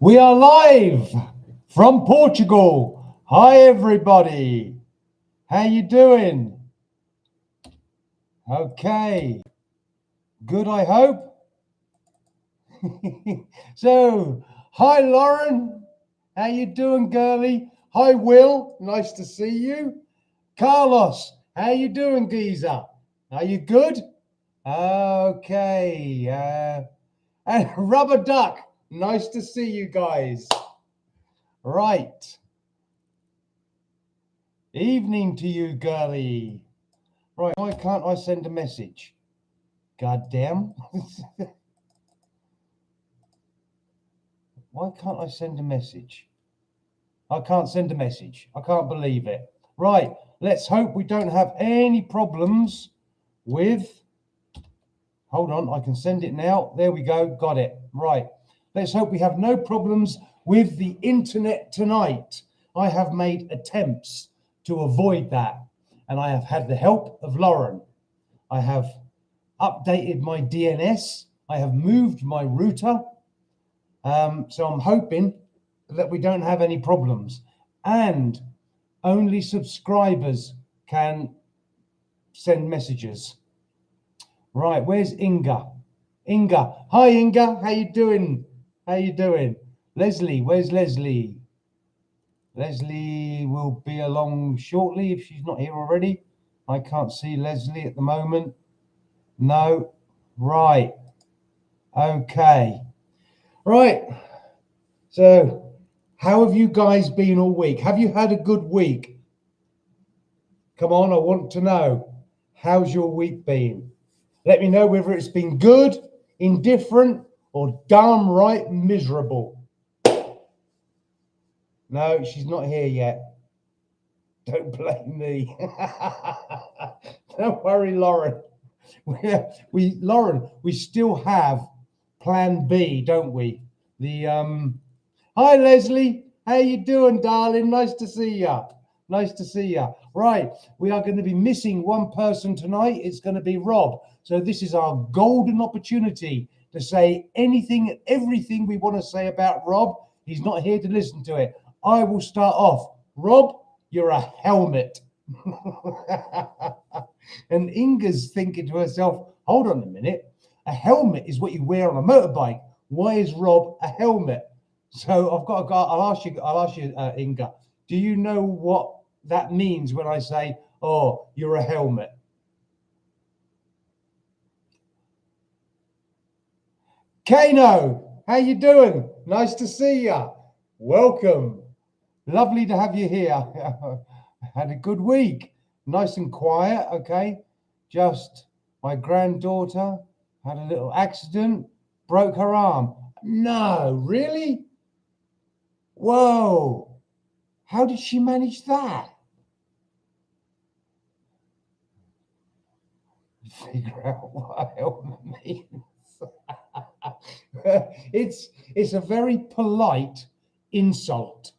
We are live from Portugal. Hi, everybody. How you doing? Okay. Good, I hope. So, hi, Lauren. How you doing, girlie? Hi, Will. Nice to see you. Carlos, how you doing, geezer? Are you good? Okay. And Rubber Duck. Nice to see you guys. Right. Evening to you, girlie. Right, why can't I send a message? God damn. Why can't I send a message? I can't send a message. I can't believe it. Right, let's hope we don't have any problems with... Hold on, I can send it now. There we go, got it. Right, let's hope we have no problems with the internet tonight. I have made attempts to avoid that, and I have had the help of Lauren. I have updated my DNS. I have moved my router. So I'm hoping that we don't have any problems. And only subscribers can send messages. Right, where's Inga? Inga. Hi, Inga. How you doing? How you doing? Leslie, where's Leslie? Leslie will be along shortly if she's not here already. I can't see Leslie at the moment. No. Right. Okay. Right. So, how have you guys been all week? Have you had a good week? Come on, I want to know. How's your week been? Let me know whether it's been good, indifferent, or downright miserable. No, she's not here yet. Don't blame me. Don't worry, Lauren. Lauren, we still have plan B, don't we? Hi, Leslie. How you doing, darling? Nice to see ya. Nice to see ya. Right, we are going to be missing one person tonight. It's going to be Rob. So this is our golden opportunity to say anything and everything we want to say about Rob. He's not here to listen to it. I will start off. Rob, you're a helmet. And Inga's thinking to herself, hold on a minute. A helmet is what you wear on a motorbike. Why is Rob a helmet? So I've got to go. I'll ask you, Inga. Do you know what that means when I say, "Oh, you're a helmet"? Kano, how you doing? Nice to see you. Welcome. Lovely to have you here. Had a good week. Nice and quiet. Okay. Just my granddaughter had a little accident, broke her arm. No, really? Whoa. How did she manage that? Figure out what a helmet means. It's a very polite insult.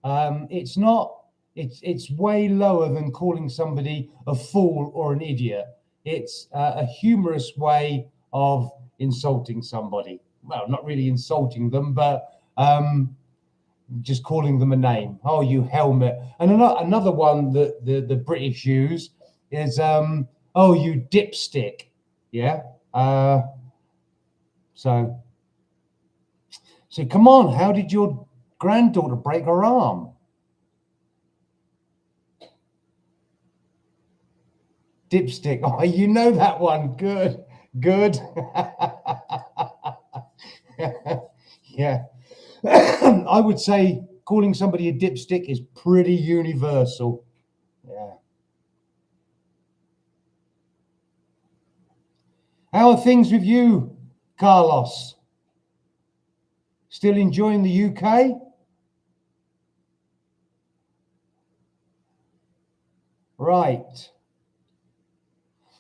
It's not. It's way lower than calling somebody a fool or an idiot. It's a humorous way of insulting somebody. Well, not really insulting them, but just calling them a name. Oh, you helmet. And another one that the British use is oh, you dipstick. Yeah. So come on, how did your granddaughter break her arm? Dipstick. Oh, you know that one. Good. Yeah. I would say calling somebody a dipstick is pretty universal. Yeah. How are things with you, Carlos? Still enjoying the UK? Right.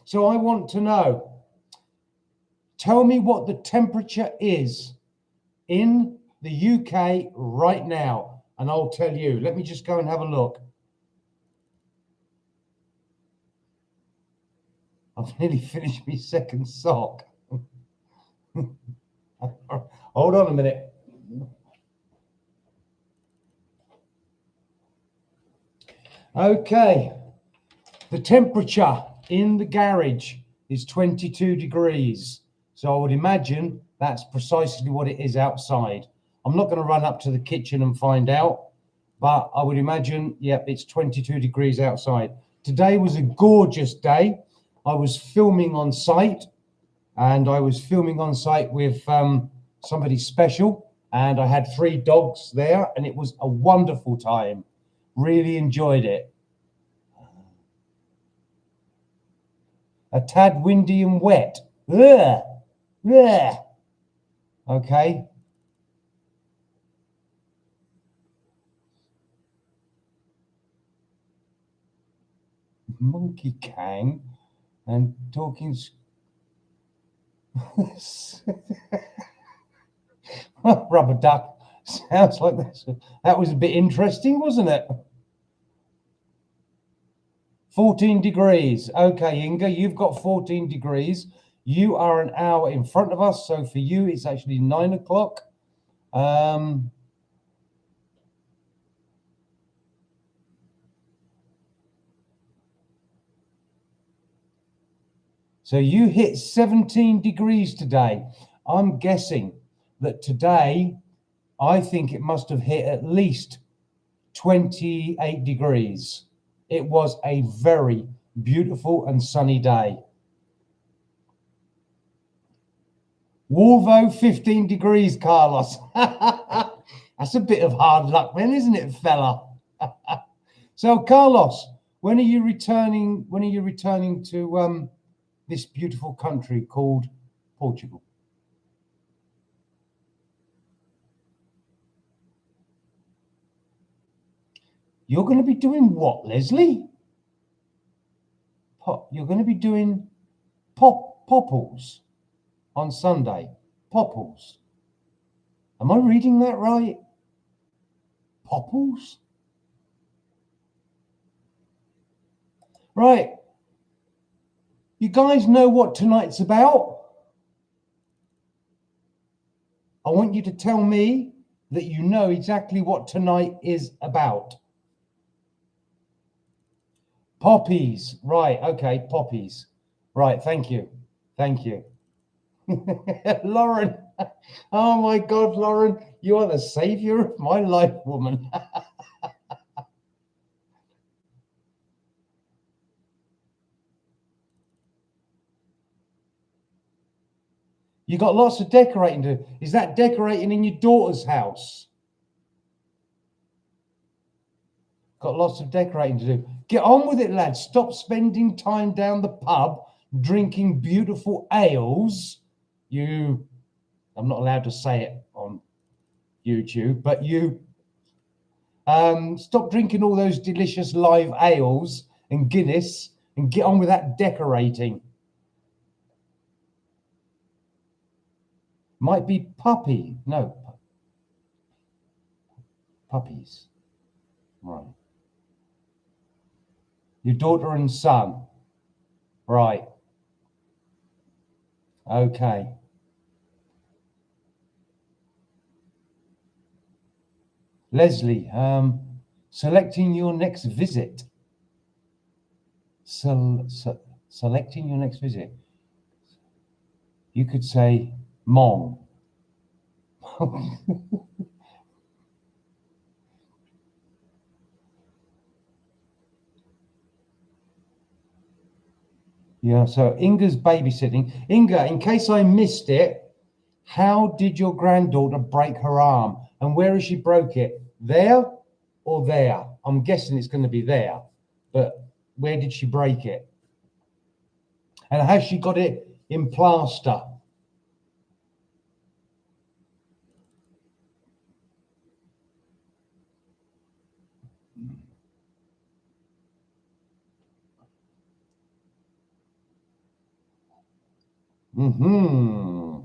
So I want to know, tell me what the temperature is in the UK right now, and I'll tell you. Let me just go and have a look. I've nearly finished my second sock. Hold on a minute. Okay. The temperature in the garage is 22 degrees. So I would imagine that's precisely what it is outside. I'm not going to run up to the kitchen and find out, but I would imagine, yep, it's 22 degrees outside. Today was a gorgeous day. I was filming on site, and I was filming on site with somebody special, and I had 3 dogs there, and it was a wonderful time. Really enjoyed it. A tad windy and wet. Ugh. Ugh. Okay. Monkey Kang and talking. Rubber duck. Sounds like this. That was a bit interesting, wasn't it? 14 degrees. Okay, Inga, you've got 14 degrees. You are an hour in front of us. So for you, it's actually 9 o'clock. So you hit 17 degrees today. I'm guessing that today, I think it must have hit at least 28 degrees. It was a very beautiful and sunny day. Wolvo, 15 degrees, Carlos. That's a bit of hard luck then, isn't it, fella? So, Carlos, when are you returning? When are you returning to this beautiful country called Portugal? You're going to be doing what, Leslie? You're going to be doing popples on Sunday. Popples. Am I reading that right? Popples? Right. You guys know what tonight's about? I want you to tell me that you know exactly what tonight is about. Poppies. Right. Okay. Poppies. Right. Thank you. Thank you. Lauren. Oh my God, Lauren. You are the savior of my life, woman. You got lots of decorating to do. Is that decorating in your daughter's house? Got lots of decorating to do. Get on with it, lads. Stop spending time down the pub drinking beautiful ales. I'm not allowed to say it on YouTube, but stop drinking all those delicious live ales and Guinness and get on with that decorating. Might be puppy. No. Puppies. Right. Your daughter and son. Right. Okay. Leslie, selecting your next visit. Selecting your next visit. You could say Mong. Yeah, so Inga's babysitting. Inga, in case I missed it, how did your granddaughter break her arm? And where has she broke it? There or there? I'm guessing it's going to be there. But where did she break it? And has she got it in plaster? Mm-hmm.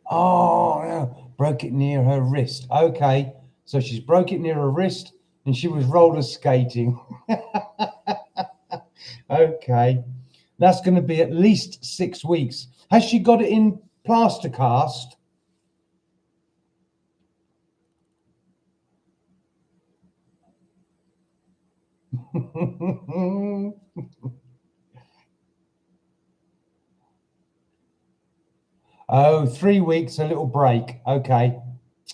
Oh, yeah. Broke it near her wrist. Okay. So she's broke it near her wrist and she was roller skating. Okay. That's going to be at least 6 weeks. Has she got it in plaster cast? Oh, 3 weeks, a little break. Okay,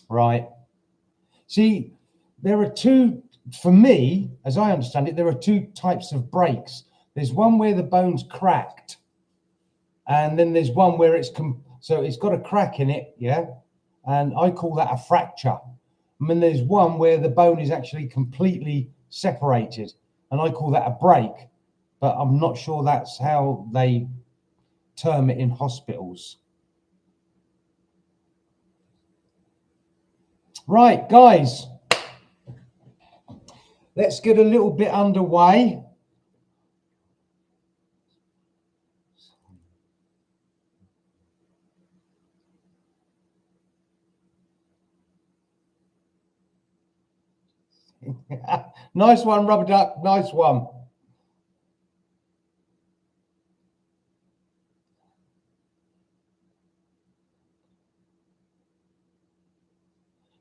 right. See, there are two, for me, as I understand it, there are two types of breaks. There's one where the bone's cracked, and then there's one where so it's got a crack in it, yeah, and I call that a fracture. And then there's one where the bone is actually completely separated, and I call that a break, but I'm not sure that's how they term it in hospitals. Right, guys, let's get a little bit underway. Nice one, Rubber Duck. Nice one.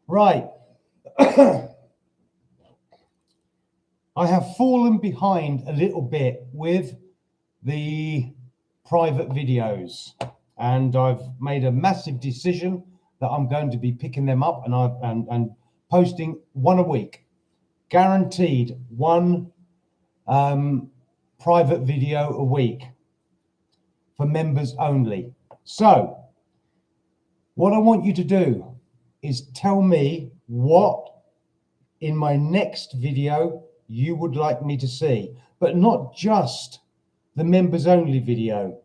Right. I have fallen behind a little bit with the private videos, and I've made a massive decision that I'm going to be picking them up and posting one a week, guaranteed one private video a week for members only. So what I want you to do is tell me what in my next video you would like me to see, but not just the members only video,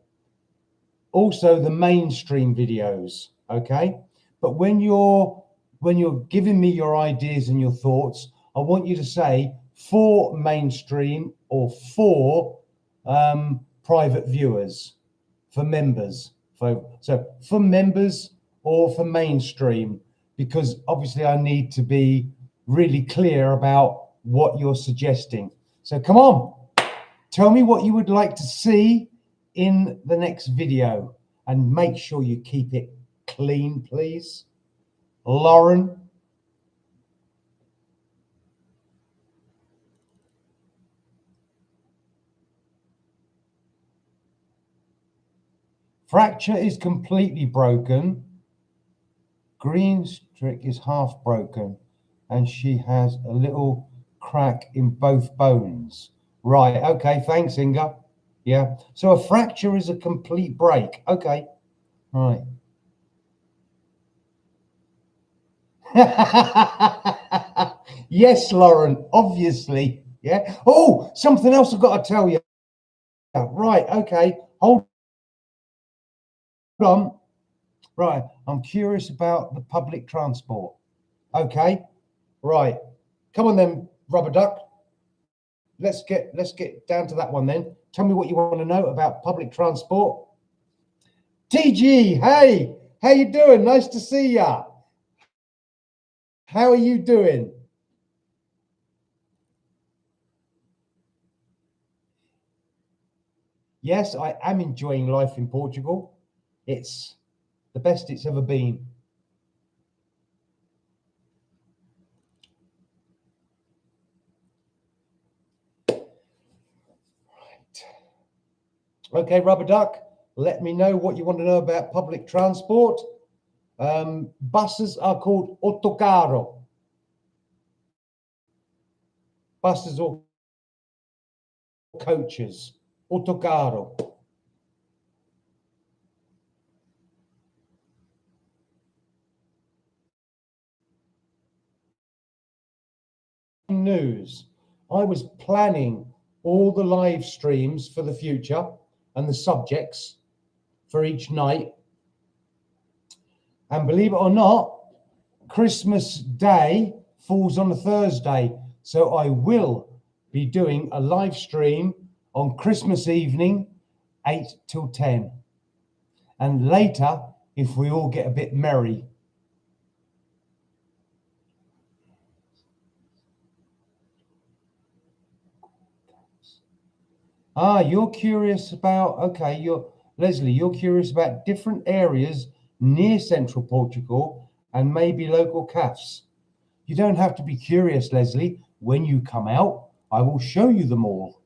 also the mainstream videos, okay? But when you're giving me your ideas and your thoughts, I want you to say for mainstream or for private viewers, for members. So for members or for mainstream, because obviously I need to be really clear about what you're suggesting. So come on, tell me what you would like to see in the next video, and make sure you keep it clean, please. Lauren. Fracture is completely broken. Green streak is half broken, and she has a little crack in both bones. Right, okay, thanks, Inga. Yeah, so a fracture is a complete break. Okay, right. Yes, Lauren, obviously. Yeah. Oh, something else I've got to tell you. Right, okay, hold on. Right, I'm curious about the public transport. Okay, right. Come on then, Rubber Duck. Let's get down to that one then. Tell me what you want to know about public transport. TG, hey, how you doing? Nice to see ya. How are you doing? Yes, I am enjoying life in Portugal. It's the best it's ever been. Okay, Rubber Duck, let me know what you want to know about public transport. Buses are called autocarro. Buses or coaches. Autocarro. News. I was planning all the live streams for the future and the subjects for each night. And believe it or not, Christmas Day falls on a Thursday. So I will be doing a live stream on Christmas evening, 8 till 10. And later, if we all get a bit merry. You're curious about, okay, Leslie, you're curious about different areas near central Portugal and maybe local cafes. You don't have to be curious, Leslie. When you come out, I will show you them all.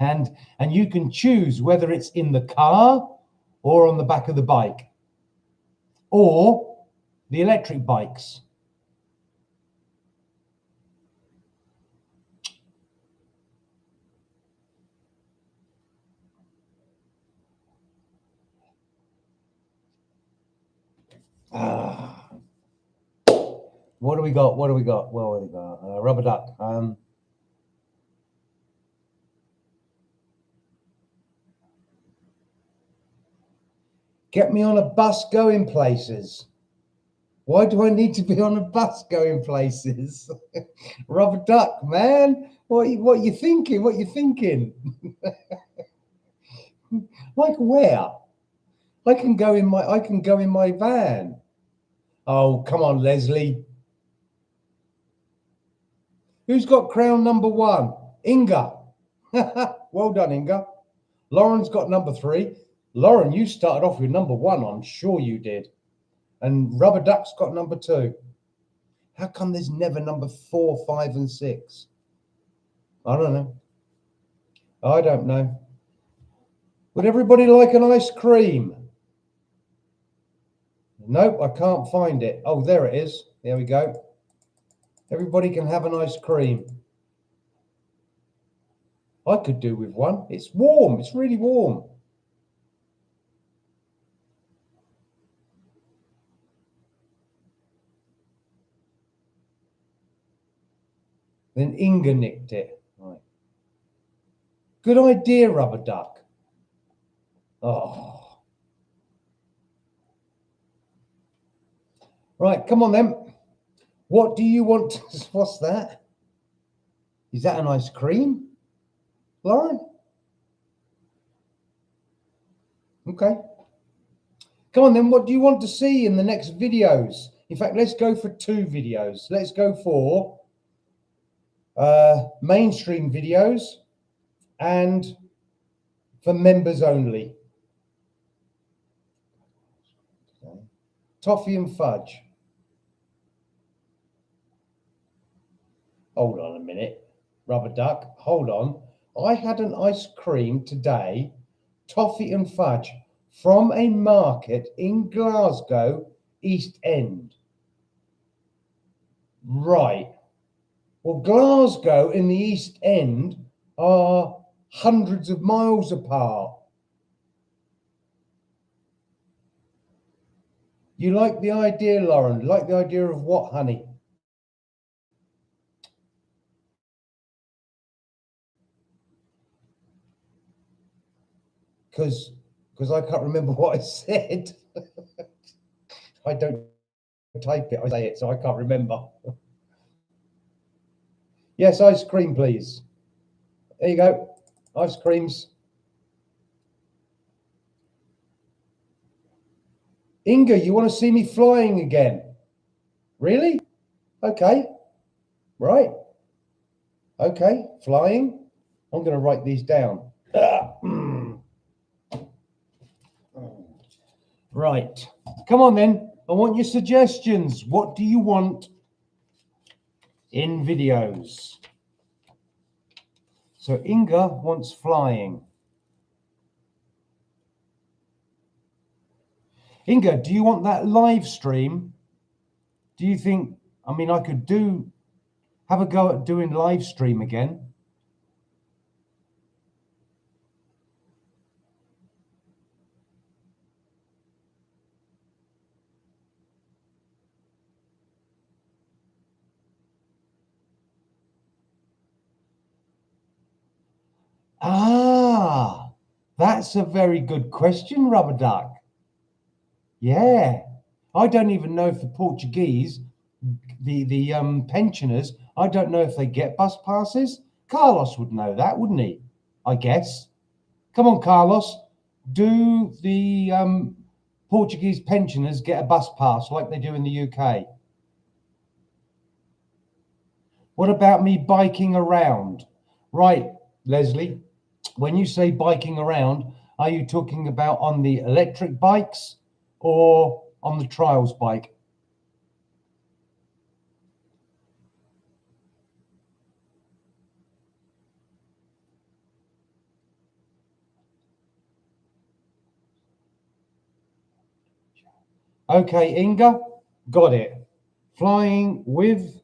and you can choose whether it's in the car or on the back of the bike or the electric bikes. What do we got? What do we got? What do we got? Rubber duck. Get me on a bus going places. Why do I need to be on a bus going places? Rubber duck, man. What you thinking? What you thinking? Like where? I can go in my van. Oh, come on, Leslie. Who's got crown number 1? Inga. Well done, Inga. Lauren's got number 3. Lauren, you started off with number 1. I'm sure you did. And Rubber Duck's got number 2. How come there's never number 4, 5, and 6? I don't know. I don't know. Would everybody like an ice cream? Nope, I can't find it. Oh, there it is. There we go. Everybody can have an ice cream. I could do with one. It's warm. It's really warm. Then Inga nicked it. Right. Good idea, Rubber Duck. Oh. Right, come on then. What do you want? What's that? Is that an ice cream, Lauren? Okay. Come on then, what do you want to see in the next videos? In fact, let's go for 2 videos. Let's go for mainstream videos and for members only. Okay. Toffee and fudge. Hold on a minute, Rubber Duck, hold on. I had an ice cream today, toffee and fudge, from a market in Glasgow, East End. Right. Well, Glasgow and the East End are hundreds of miles apart. You like the idea, Lauren? Like the idea of what, honey? Because I can't remember what I said. I don't type it, I say it, so I can't remember. Yes, ice cream, please. There you go. Ice creams. Inga, you want to see me flying again? Really? Okay. Right. Okay, flying. I'm going to write these down. Right. Come on then. I want your suggestions. What do you want in videos? So Inga wants flying. Inga, do you want that live stream? Do you think, I mean, I could have a go at doing live stream again? Ah, that's a very good question, Rubber Duck. Yeah, I don't even know if the Portuguese, the pensioners, I don't know if they get bus passes. Carlos would know that, wouldn't he? I guess. Come on, Carlos. Do the Portuguese pensioners get a bus pass like they do in the UK? What about me biking around? Right, Leslie, when you say biking around, are you talking about on the electric bikes or on the trials bike? Okay, Inga, got it. Flying with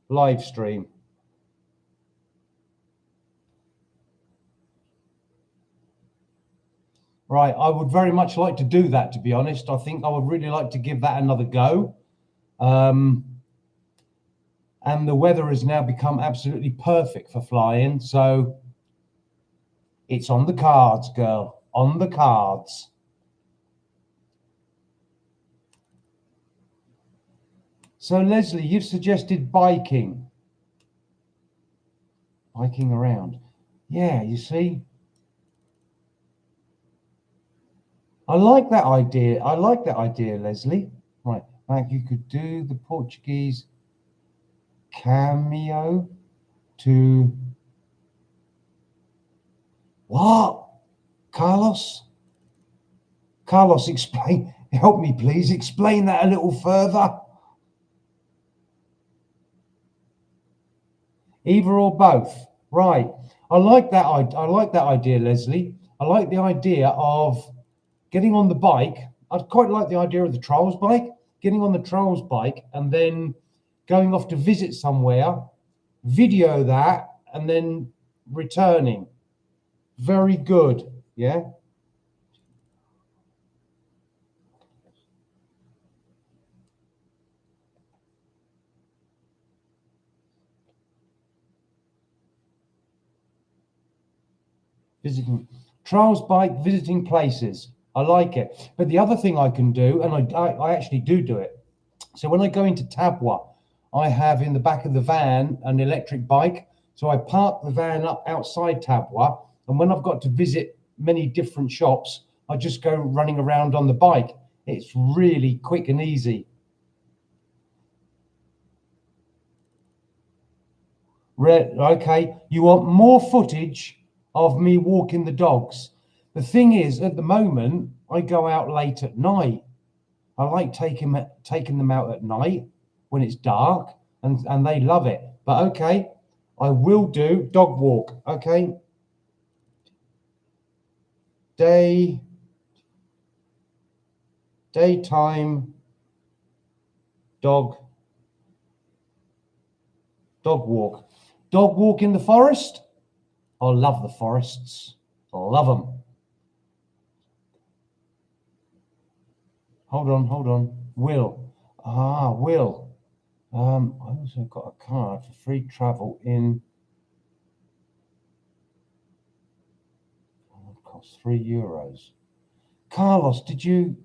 live stream. Right, I would very much like to do that, to be honest. I think I would really like to give that another go. And the weather has now become absolutely perfect for flying. So it's on the cards, girl, on the cards. So Leslie, you've suggested biking. Biking around. Yeah, you see. I like that idea. I like that idea, Leslie. Right, like you could do the Portuguese cameo to what? Carlos? Carlos, explain. Help me, please. Explain that a little further. Either or both. Right. I like that. I like that idea, Leslie. I like the idea of getting on the bike. I'd quite like the idea of the trials bike. Getting on the trials bike and then going off to visit somewhere, video that, and then returning. Very good. Yeah. Visiting trials bike, visiting places. I like it. But the other thing I can do, and I actually do it. So when I go into Tabwa, I have in the back of the van an electric bike. So I park the van up outside Tabwa, and when I've got to visit many different shops, I just go running around on the bike. It's really quick and easy. Okay, you want more footage of me walking the dogs. The thing is, at the moment, I go out late at night. I like taking them out at night when it's dark, and they love it. But okay, I will do dog walk. Okay, daytime dog walk in the forest. I love the forests. I love them. Hold on. Will. Will. I also got a card for free travel in. Oh, it costs €3. Carlos, did you?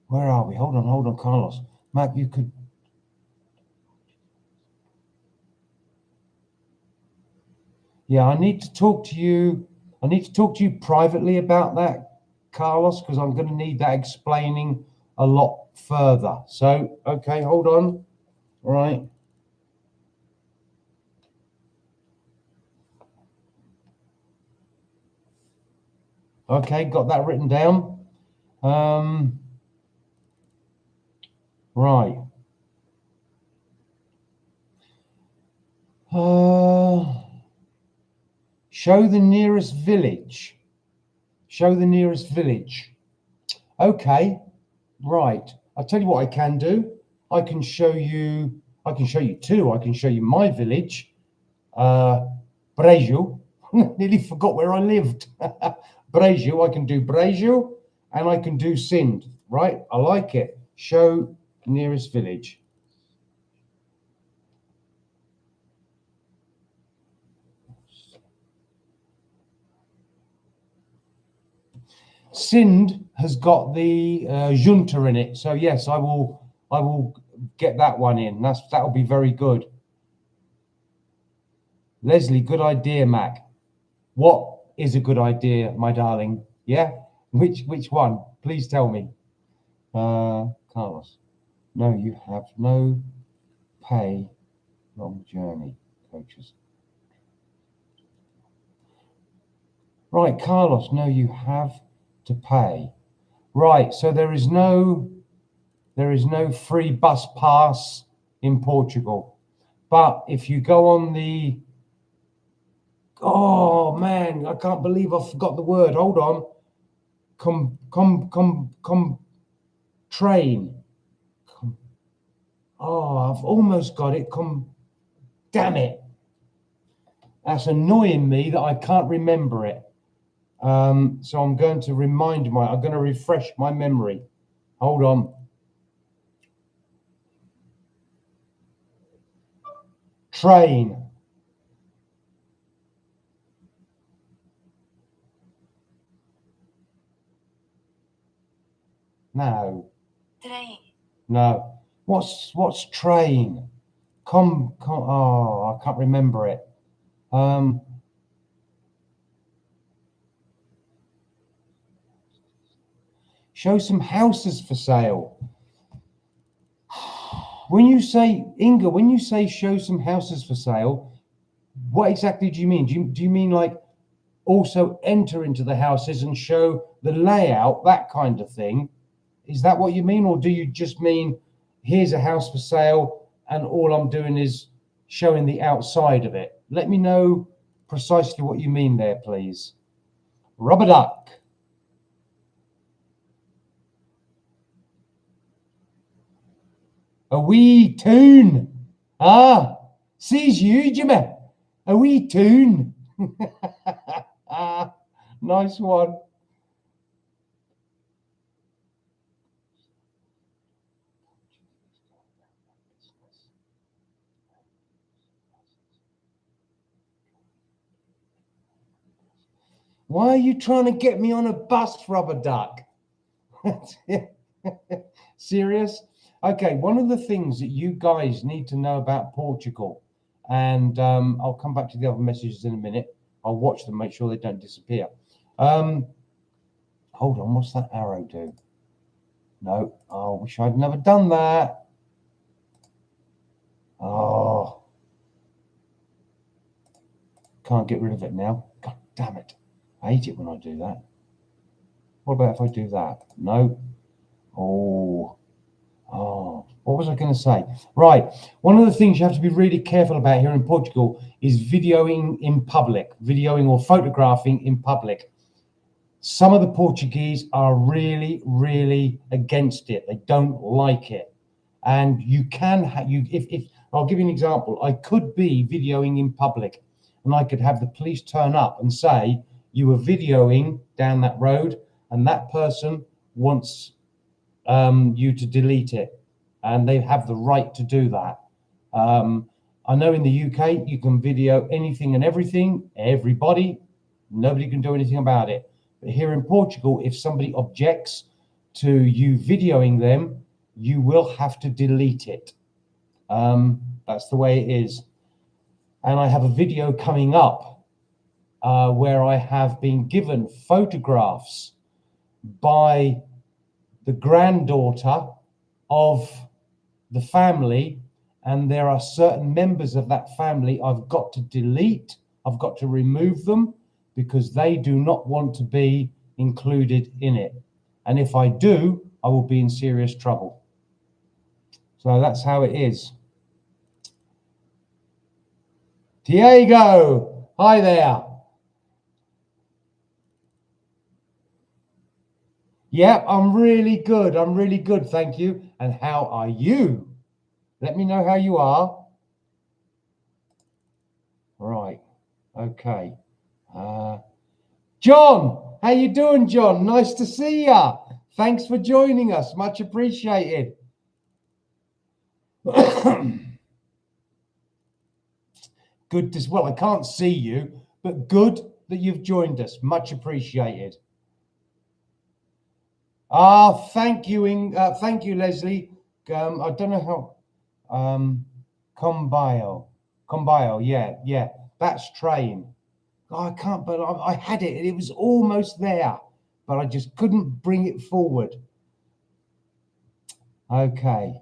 Where are we? Hold on, Carlos. Mac, you could. Yeah, I need to talk to you. I need to talk to you privately about that, Carlos, because I'm going to need that explaining a lot further. So, okay, hold on. All right. Okay, got that written down. Right. Show the nearest village. Show the nearest village. Okay, right. I'll tell you what I can do. I can show you two. I can show you my village, Brejo. Nearly forgot where I lived. Brejo. I can do Brejo and I can do Sind. Right. I like it. Show nearest village. Sind has got the junta in it, so yes, I will get that one in. That'll be very good. Leslie, good idea, Mac. What is a good idea, my darling? Yeah, which one? Please tell me. Carlos, no, you have no pay. Long journey, coaches. Right, Carlos, no, you have to pay. Right, so there is no free bus pass in Portugal. But if you go on the, oh man, I can't believe I forgot the word. Hold on. train. Oh, I've almost got it. Damn it. That's annoying me that I can't remember it. So I'm going to I'm going to refresh my memory. Hold on. Train. No. Train. No. What's train? Oh, I can't remember it. Show some houses for sale. When you say, Inga, when you say show some houses for sale, what exactly do you mean? Do you mean like also enter into the houses and show the layout, that kind of thing? Is that what you mean? Or do you just mean here's a house for sale and all I'm doing is showing the outside of it? Let me know precisely what you mean there, please. Rubber duck. A wee tune. Ah, sees you, Jimmy. A wee tune. Nice one. Why are you trying to get me on a bus, Rubber Duck? Serious? Okay, one of the things that you guys need to know about Portugal, and I'll come back to the other messages in a minute. I'll watch them, make sure they don't disappear. Hold on, what's that arrow do? No, I wish I'd never done that. Oh, can't get rid of it now. God damn it. I hate it when I do that. What about if I do that? No. Oh, what was I going to say? Right. One of the things you have to be really careful about here in Portugal is videoing in public, videoing or photographing in public. Some of the Portuguese are really, really against it. They don't like it. And you can have, if I'll give you an example. I could be videoing in public and I could have the police turn up and say, you were videoing down that road and that person wants you to delete it, and they have the right to do that. I know in the UK you can video anything and everything, everybody, nobody can do anything about it. But here in Portugal, if somebody objects to you videoing them, you will have to delete it. That's the way it is. And I have a video coming up where I have been given photographs by the granddaughter of the family, and there are certain members of that family I've got to delete. I've got to remove them because they do not want to be included in it. And if I do, I will be in serious trouble. So that's how it is. Diego, hi there. Yep, I'm really good. I'm really good, thank you. And how are you? Let me know how you are. Right. Okay. John, how you doing, John? Nice to see ya. Thanks for joining us. Much appreciated. Good to, well, I can't see you, but good that you've joined us. Much appreciated. Thank you, thank you, Leslie. I don't know how. Combio, yeah, that's train. Oh, I can't, but I had it. It was almost there, but I just couldn't bring it forward. Okay.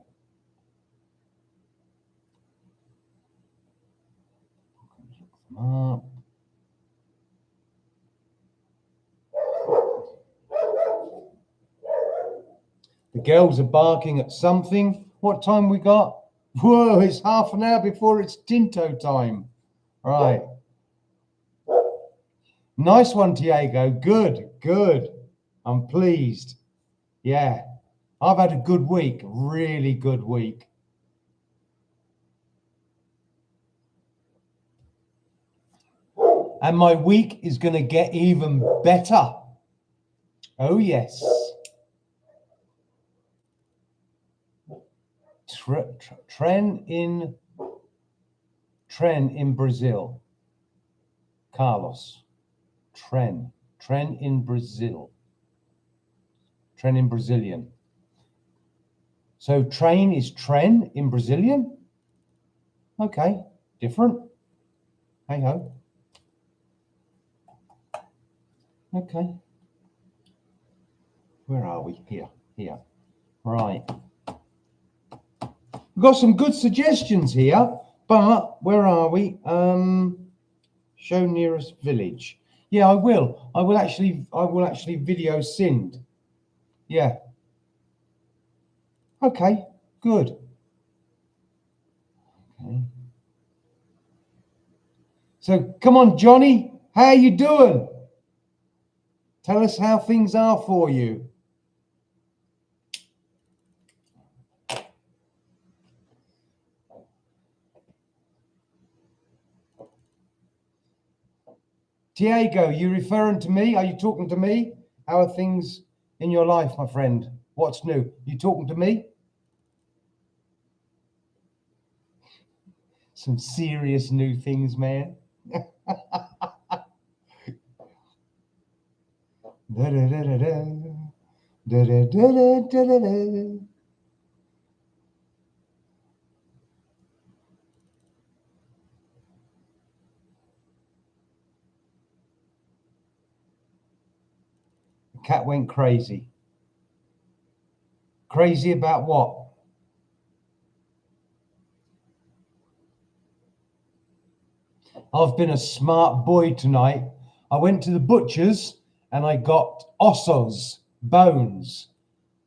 The girls are barking at something. What time we got? Whoa, it's half an hour before it's Tinto time. Right. Nice one, Diego. Good, good. I'm pleased. Yeah, I've had a good week, really good week. And my week is going to get even better. Oh, yes. Tren in Brazil. Carlos. Tren in Brazil. Tren in Brazilian. So train is tren in Brazilian? Okay, different. Hey ho. Okay. Where are we? Here. Right. We've got some good suggestions here, but where are we? Show nearest village. Yeah, I will. I will actually video Sind. Yeah. Okay, good. Okay. So come on, Johnny, how you doing? Tell us how things are for you. Diego, you referring to me? Are you talking to me? How are things in your life, my friend? What's new? You talking to me? Some serious new things, man. Da, da, da, da, da. Da, da, da, da, da, da. The cat went crazy. Crazy about what? I've been a smart boy tonight. I went to the butcher's and I got ossos, bones,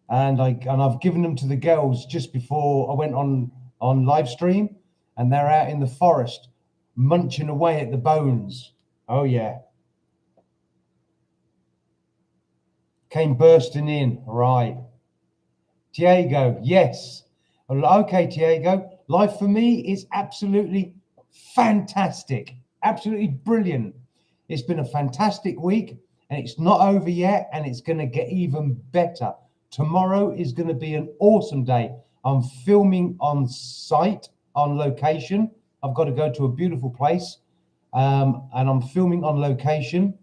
and I've given them to the girls just before I went on live stream, and they're out in the forest munching away at the bones. Oh yeah. Came bursting in, right. Diego, yes. Okay, Diego. Life for me is absolutely fantastic. Absolutely brilliant. It's been a fantastic week and it's not over yet and it's going to get even better. Tomorrow is going to be an awesome day. I'm filming on site, on location. I've got to go to a beautiful place and I'm filming on location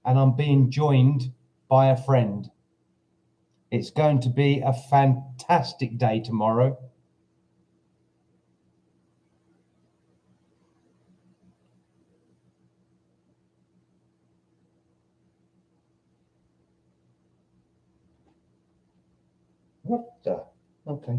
and I'm being joined by a friend. It's going to be a fantastic day tomorrow. What the? Okay.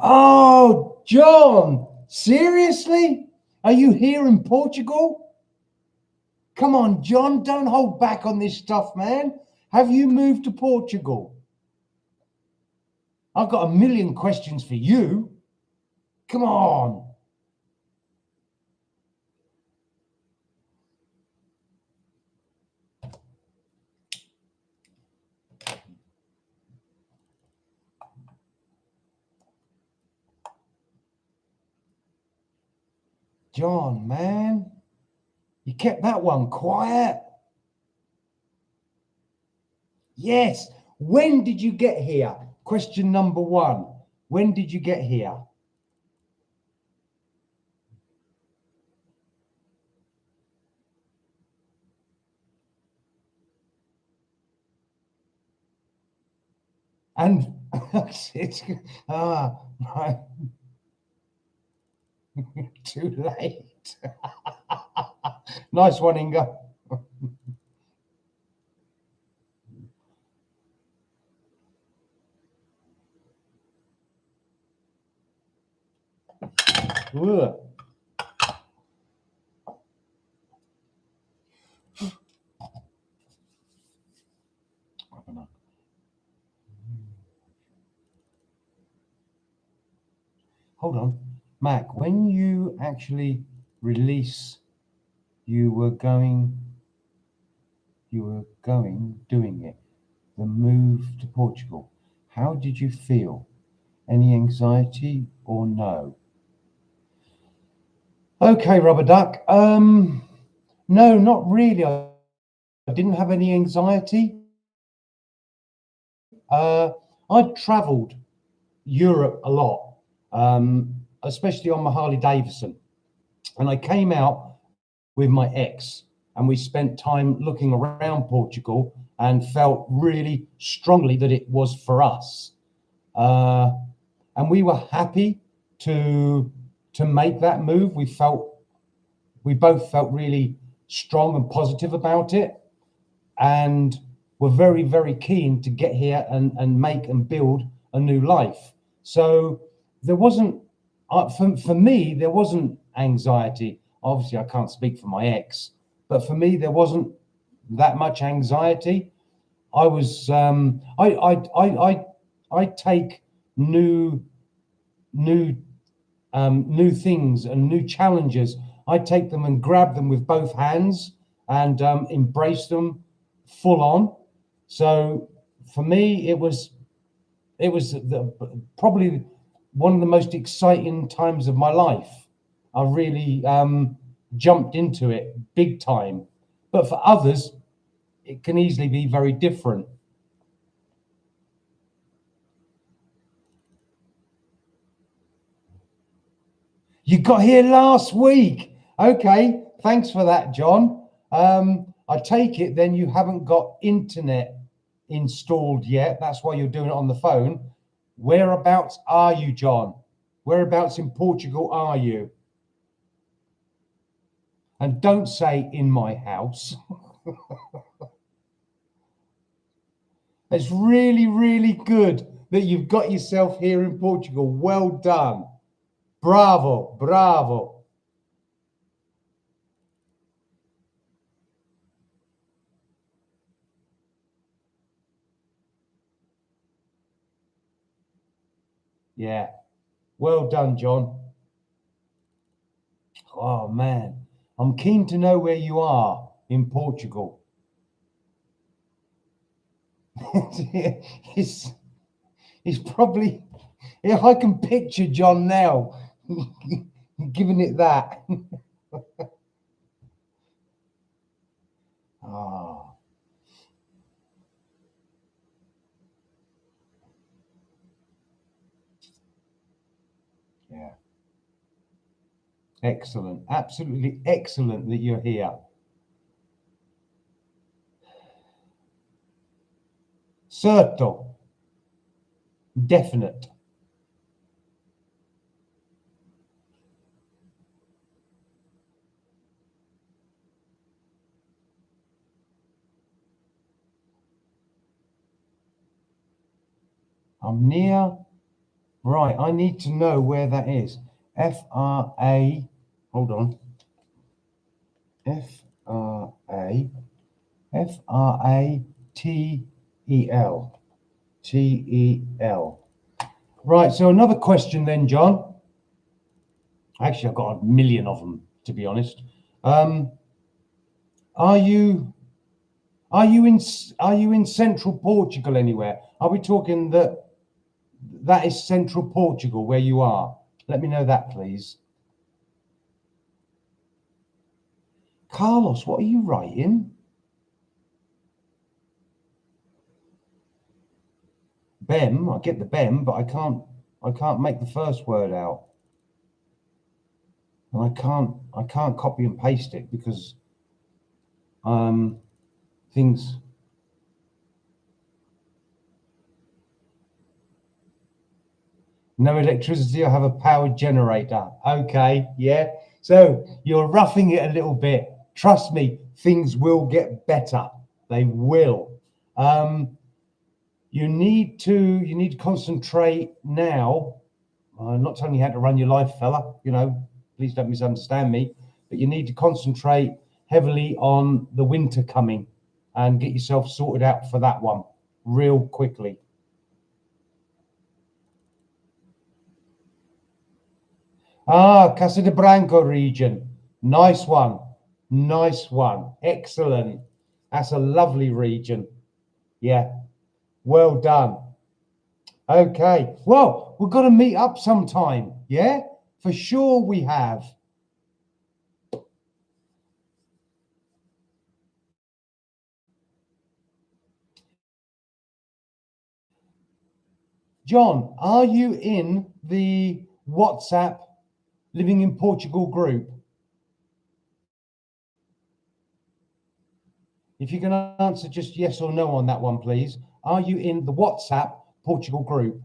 Oh, John, seriously? Are you here in Portugal? Come on, John, don't hold back on this stuff, man. Have you moved to Portugal? I've got a million questions for you. Come on. John, man, you kept that one quiet. Yes. When did you get here? Question number one. When did you get here? And it's right. Too late. Nice one, Inga. Ugh. hold on, Mac, when you actually release, you were doing it, the move to Portugal. How did you feel? Any anxiety or no? Okay, Rubber Duck. No, not really. I didn't have any anxiety. I'd travelled Europe a lot, especially on my Harley Davidson. And I came out with my ex, and we spent time looking around Portugal and felt really strongly that it was for us. And we were happy to make that move. We both felt really strong and positive about it, and were very, very keen to get here and make and build a new life. So there wasn't, for me, there wasn't anxiety. Obviously, I can't speak for my ex, but for me, there wasn't that much anxiety. I was, I take new things and new challenges. I take them and grab them with both hands and embrace them full on. So for me, it was probably one of the most exciting times of my life. I really jumped into it big time. But for others, it can easily be very different. You got here last week. Okay, thanks for that, John. I take it then you haven't got internet installed yet. That's why you're doing it on the phone. Whereabouts are you, John? Whereabouts in Portugal are you? And don't say in my house. It's really, really good that you've got yourself here in Portugal. Well done. Bravo, bravo. Yeah, well done, John. Oh, man. I'm keen to know where you are in Portugal. He's probably, yeah, I can picture John now giving it that. Ah, yeah. Excellent. Absolutely excellent that you're here. Certo. Definite. I'm near. Right, I need to know where that is. F-R-A, hold on. F-R-A, F-R-A-T-E-L. T-E-L. Right, so another question then, John. Actually, I've got a million of them, to be honest. Are you in central Portugal anywhere? Are we talking that is central Portugal where you are? Let me know that, please. Carlos, what are you writing? Bem, I get the bem, but I can't make the first word out. And I can't copy and paste it because things. No electricity, I have a power generator. Okay, yeah. So you're roughing it a little bit. Trust me, things will get better. They will. You need to concentrate now. I'm not telling you how to run your life, fella. Please don't misunderstand me. But you need to concentrate heavily on the winter coming and get yourself sorted out for that one real quickly. Ah, Casa de Branco region. Nice one. Nice one. Excellent. That's a lovely region. Yeah. Well done. Okay. Well, we've got to meet up sometime. Yeah? For sure we have. John, are you in the WhatsApp Living in Portugal group? If you can answer just yes or no on that one, please. Are you in the WhatsApp Portugal group?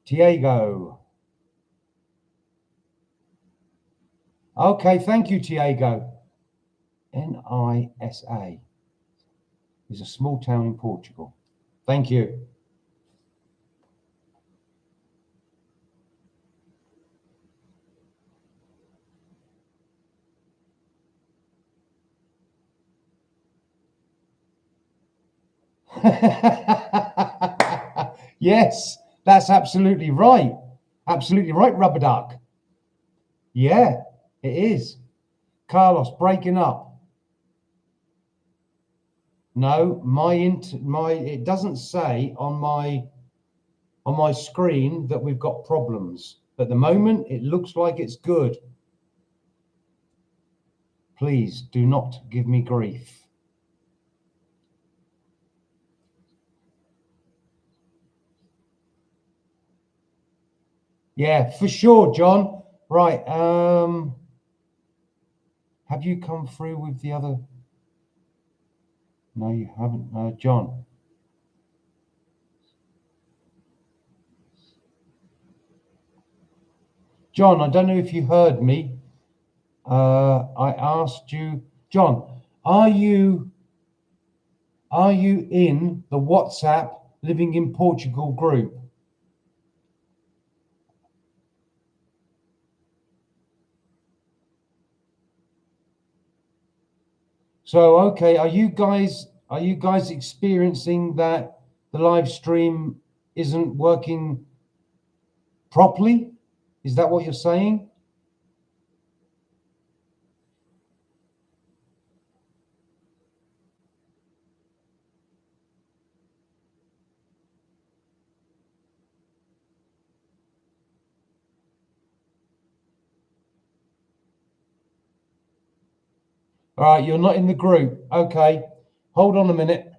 Diego. Okay, thank you, Diego. Nisa is a small town in Portugal. Thank you. Yes, that's absolutely right. Absolutely right, Rubber Duck. Yeah, it is. Carlos, breaking up. No, it doesn't say on my screen that we've got problems. At the moment, it looks like it's good. Please do not give me grief. Yeah, for sure, John. Right. Have you come through with the other? No, you haven't, John. John, I don't know if you heard me. I asked you, John, are you in the WhatsApp Living in Portugal group? So, okay, are you guys experiencing that the live stream isn't working properly? Is that what you're saying? All right, you're not in the group. Okay, hold on a minute.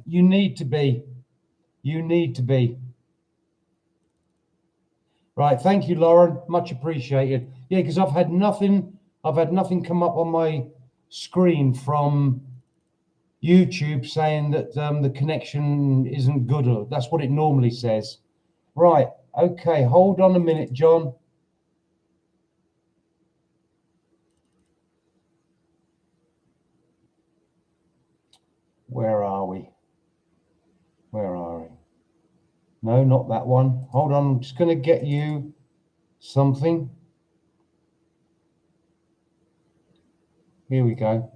You need to be. You need to be. Right, thank you, Lauren. Much appreciated. Yeah, because I've had nothing come up on my screen from YouTube saying that the connection isn't good. Or that's what it normally says. Right, okay, hold on a minute, John. Where are we? Where are we? No, not that one. Hold on, I'm just going to get you something. Here we go.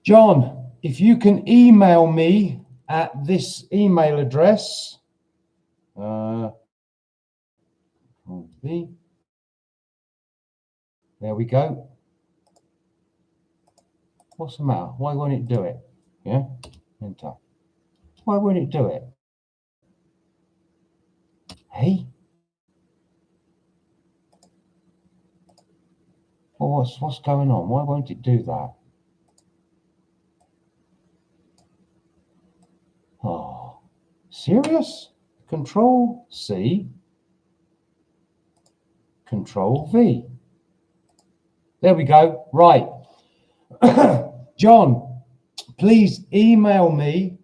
John, if you can email me at this email address, there we go. What's the matter? Why won't it do it? Yeah, enter. Why won't it do it? Hey, well, what's going on? Why won't it do that? Oh, serious? Control C, Control V. There we go. Right. John, please email me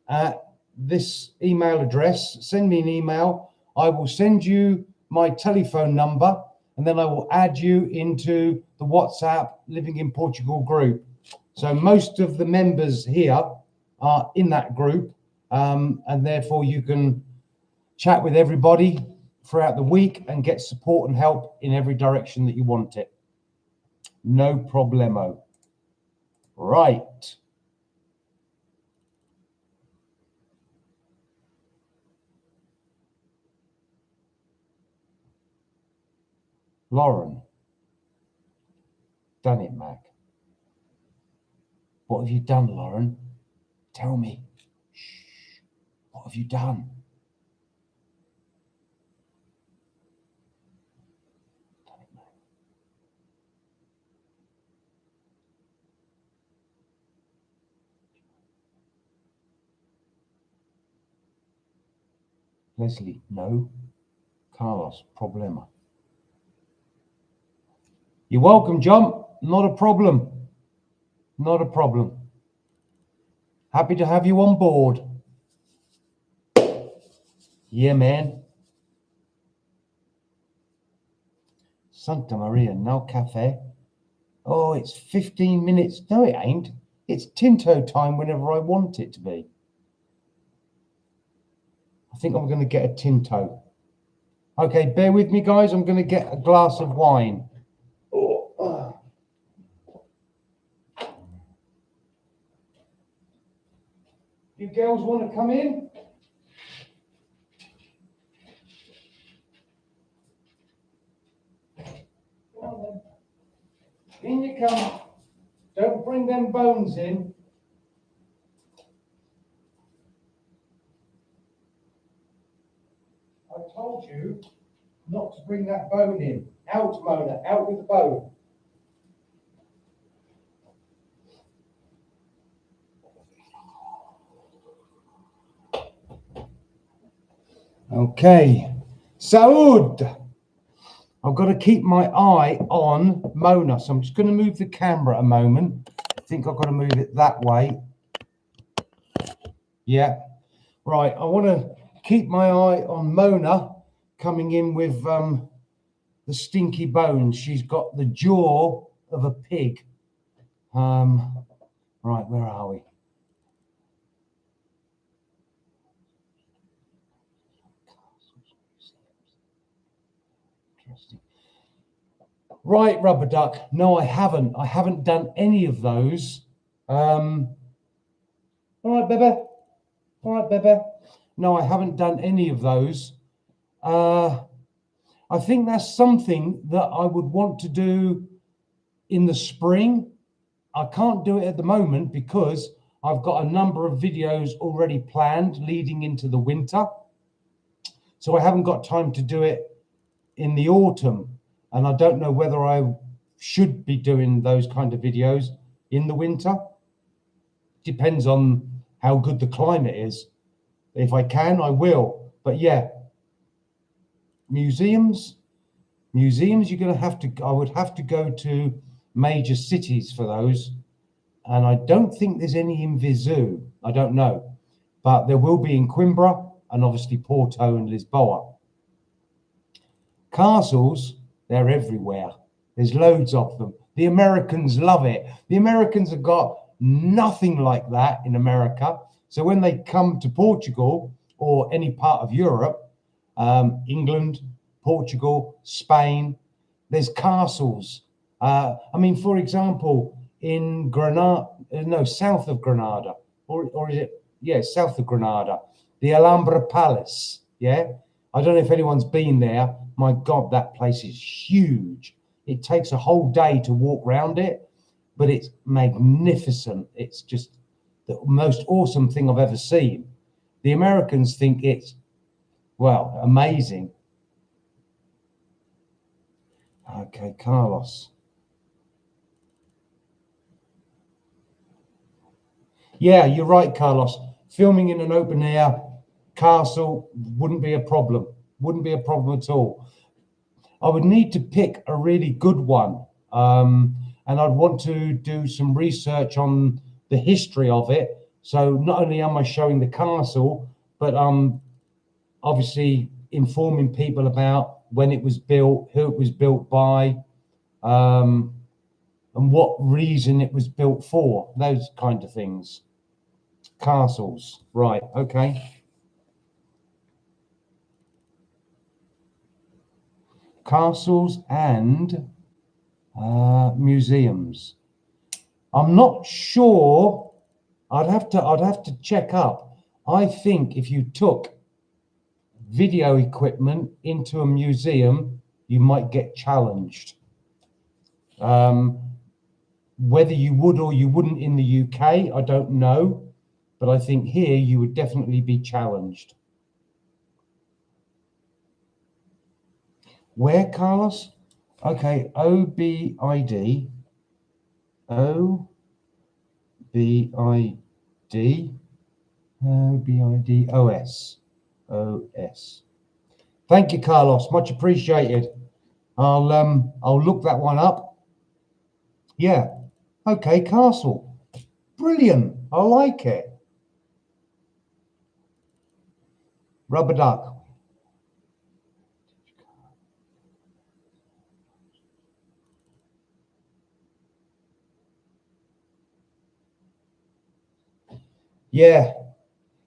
at this email address. Send me an email. I will send you my telephone number and then I will add you into the WhatsApp Living in Portugal group. So most of the members here are in that group, and therefore you can chat with everybody throughout the week and get support and help in every direction that you want it. No problemo. Right. Lauren. Done it, Mac. What have you done, Lauren? Tell me. Shh. What have you done? Done it, Mac. Leslie, no. Carlos, problema. You're welcome, John. Not a problem. Not a problem. Happy to have you on board. Yeah, man. Santa Maria, no cafe. Oh, it's 15 minutes. No, it ain't. It's Tinto time whenever I want it to be. I think I'm going to get a Tinto. Okay, bear with me, guys. I'm going to get a glass of wine. You girls want to come in? Come on, then. In you come. Don't bring them bones in. I told you not to bring that bone in. Out, Mona. Out with the bone. Okay. Saud. I've got to keep my eye on Mona. So I'm just going to move the camera a moment. I think I've got to move it that way. Yeah. Right. I want to keep my eye on Mona coming in with the stinky bones. She's got the jaw of a pig. Right. Where are we? Interesting. Right, Rubber Duck. No, I haven't. I haven't done any of those. All right, Bebe. All right, Bebe. No, I haven't done any of those. I think that's something that I would want to do in the spring. I can't do it at the moment because I've got a number of videos already planned leading into the winter. So I haven't got time to do it in the autumn. And I don't know whether I should be doing those kind of videos in the winter. Depends on how good the climate is. If I can, I will. But yeah, museums, you're going to have to, I would have to go to major cities for those. And I don't think there's any in Viseu. I don't know. But there will be in Coimbra and obviously Porto and Lisboa. Castles, they're everywhere. There's loads of them. The Americans love it. The Americans have got nothing like that in America. So when they come to Portugal or any part of Europe, England, Portugal, Spain, there's castles. I mean, for example, in Granada, no, south of Granada, or is it, yeah, south of Granada, the Alhambra Palace, yeah? I don't know if anyone's been there. My God, that place is huge. It takes a whole day to walk around it, but it's magnificent. It's just the most awesome thing I've ever seen. The Americans think it's, well, amazing. Okay, Carlos. Yeah, you're right, Carlos. Filming in an open air castle wouldn't be a problem. Wouldn't be a problem at all. I would need to pick a really good one. And I'd want to do some research on the history of it. So not only am I showing the castle, but obviously informing people about when it was built, who it was built by, and what reason it was built for, those kind of things. Castles, right, okay. Castles and museums. I'm not sure. I'd have to check up. I think if you took video equipment into a museum, you might get challenged. Whether you would or you wouldn't in the UK, I don't know, but I think here you would definitely be challenged. Where, Carlos? Okay, OBID, OS. Thank you, Carlos. Much appreciated. I'll look that one up. Yeah. Okay, castle. Brilliant. I like it. Rubber duck. Yeah.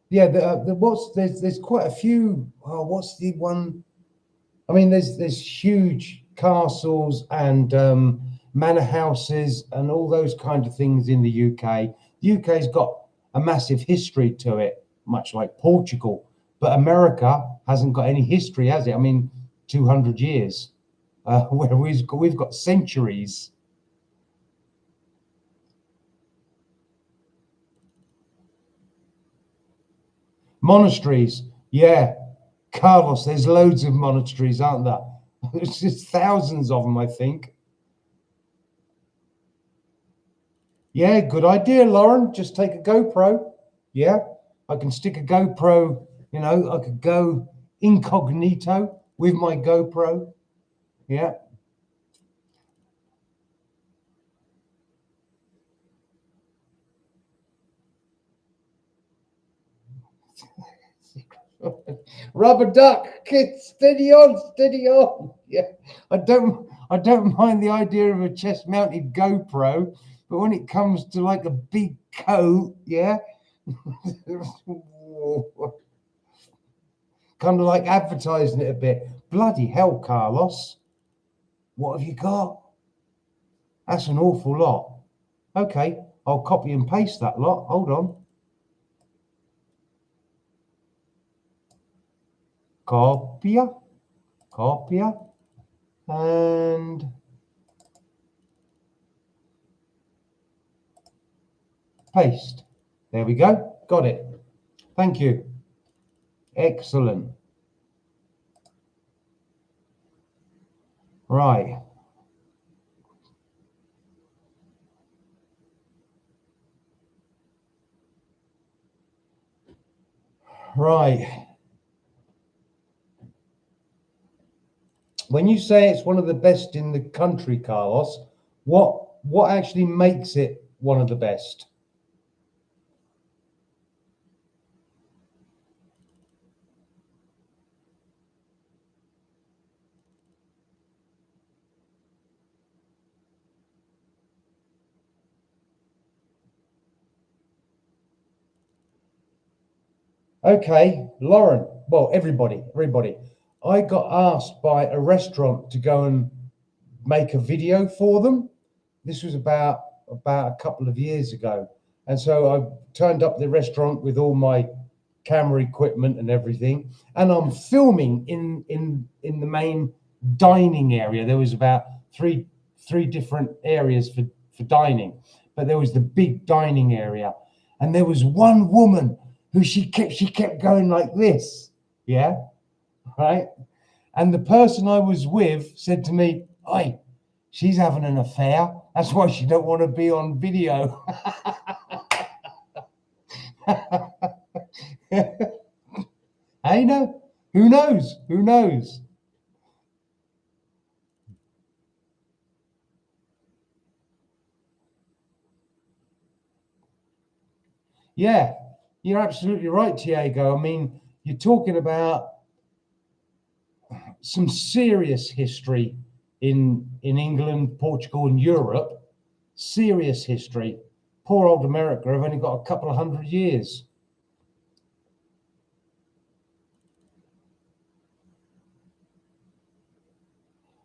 Yeah, there's quite a few. Oh, what's the one? I mean, there's huge castles and manor houses and all those kind of things in the UK. The UK's got a massive history to it, much like Portugal, but America hasn't got any history, has it? I mean, 200 years, where we've got centuries. Monasteries, yeah. Carlos, there's loads of monasteries, aren't there? There's just thousands of them, I think. Yeah, good idea, Lauren. Just take a GoPro. Yeah, I can stick a GoPro, I could go incognito with my GoPro. Yeah. Rubber duck, kids, steady on, steady on. Yeah, I don't mind the idea of a chest mounted GoPro, but when it comes to like a big coat, yeah, kind of like advertising it a bit. Bloody hell, Carlos, what have you got? That's an awful lot. Okay, I'll copy and paste that lot. Hold on. Copia, copia, and paste. There we go. Got it. Thank you. Excellent. Right. Right. When you say it's one of the best in the country, Carlos, what actually makes it one of the best? Okay, Lauren. Well, everybody. I got asked by a restaurant to go and make a video for them. This was about a couple of years ago, and so I turned up the restaurant with all my camera equipment and everything, and I'm filming in the main dining area. There was about three different areas for dining, but there was the big dining area, and there was one woman who she kept going like this, yeah, right. And the person I was with said to me, "Oi, she's having an affair. That's why she don't want to be on video." Hey, no, who knows? Who knows? Yeah, you're absolutely right, Diego. I mean, you're talking about some serious history in England, Portugal, and Europe. Serious history. Poor old America have only got a couple of 100 years.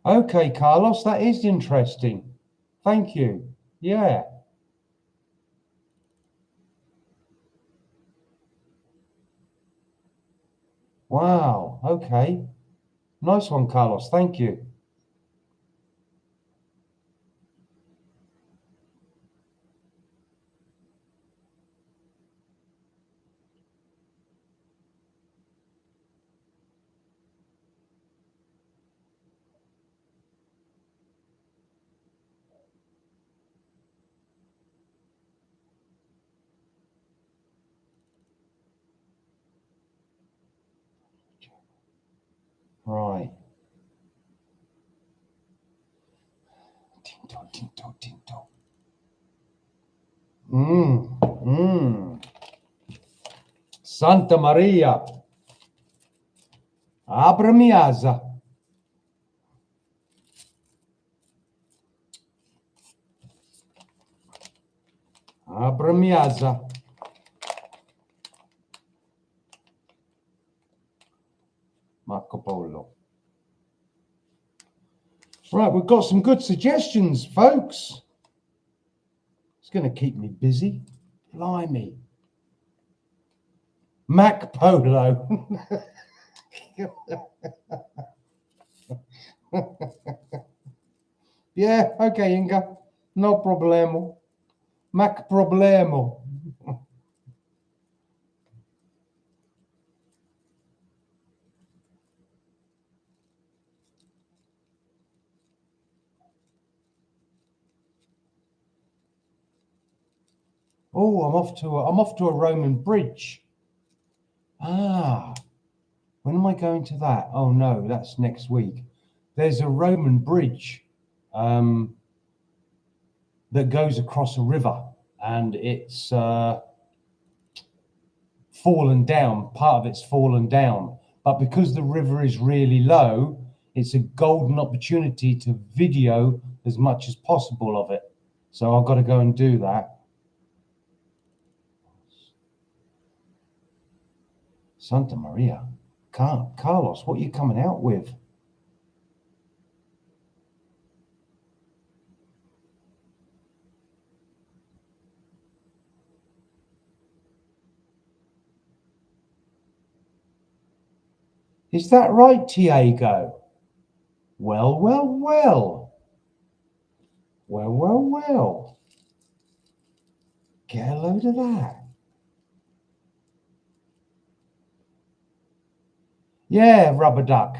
Okay, Carlos, that is interesting. Thank you. Yeah. Wow. Okay. Nice one, Carlos. Thank you. Tinto, tinto, tinto. Mmm. Santa Maria. Aprami asa. Aprami asa. Marco Polo. Right, we've got some good suggestions, folks. It's going to keep me busy. Blimey. Mac Polo. Yeah, okay, Inga. No problemo. Mac problemo. Oh, I'm off to a Roman bridge. Ah, when am I going to that? Oh no, that's next week. There's a Roman bridge that goes across a river, and it's fallen down. Part of it's fallen down, but because the river is really low, it's a golden opportunity to video as much as possible of it. So I've got to go and do that. Santa Maria. Carlos, what are you coming out with? Is that right, Tiago? Well, well, well. Well, well, well. Get a load of that. Yeah, Rubber Duck.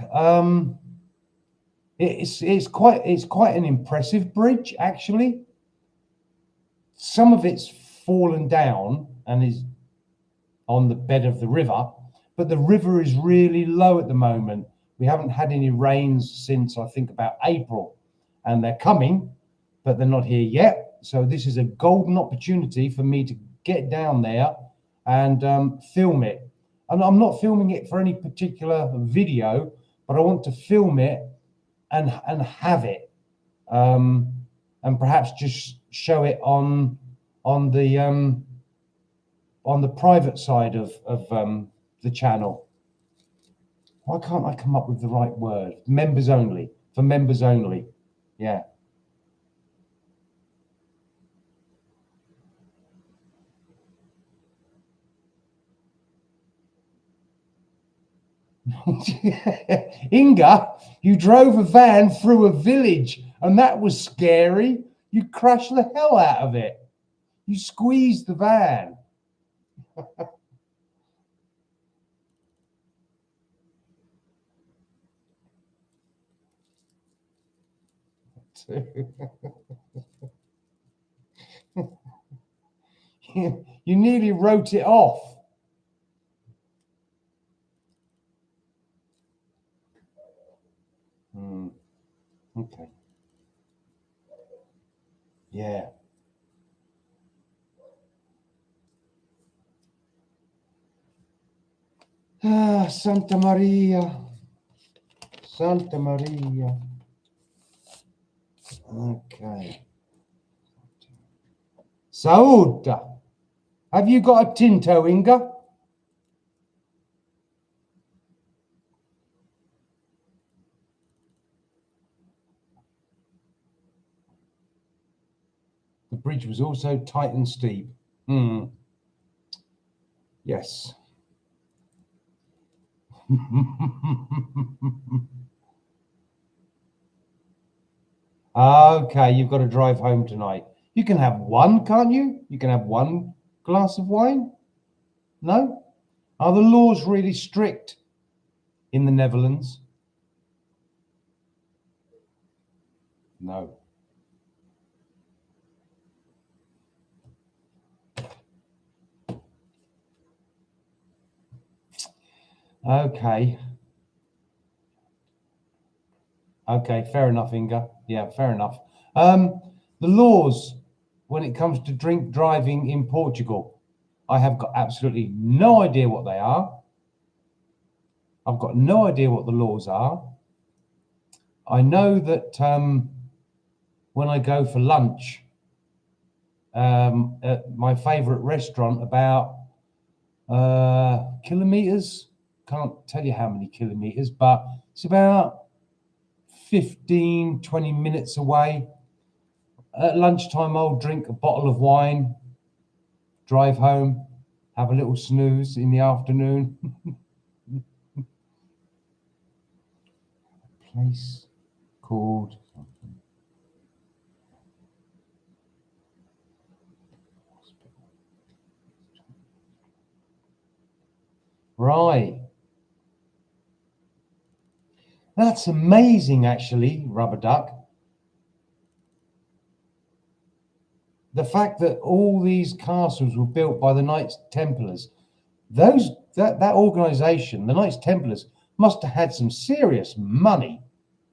It's quite an impressive bridge, actually. Some of it's fallen down and is on the bed of the river, but the river is really low at the moment. We haven't had any rains since I think about April, and they're coming, but they're not here yet. So this is a golden opportunity for me to get down there and film it. And I'm not filming it for any particular video, but I want to film it and have it, and perhaps just show it on the private side of the channel. Why can't I come up with the right word? Members only. For members only. Yeah. Inga, you drove a van through a village and that was scary. You crashed the hell out of it. You squeezed the van. You nearly wrote it off. Okay. Yeah. Ah, Santa Maria. Santa Maria. Okay. Sauta. Have you got a Tinto, Inga? The bridge was also tight and steep. Yes. Okay, you've got to drive home tonight. You can have one, can't you? You can have one glass of wine? No? Are the laws really strict in the Netherlands? No. Okay. Okay, fair enough, Inga. Yeah, fair enough. The laws when it comes to drink driving in Portugal, I have got absolutely no idea what they are. I've got no idea what the laws are. I know that when I go for lunch at my favourite restaurant, about kilometres, can't tell you how many kilometres, but it's about 15, 20 minutes away. At lunchtime, I'll drink a bottle of wine, drive home, have a little snooze in the afternoon. A place called right. That's amazing, actually, Rubber Duck. The fact that all these castles were built by the Knights Templars, that organization, the Knights Templars, must have had some serious money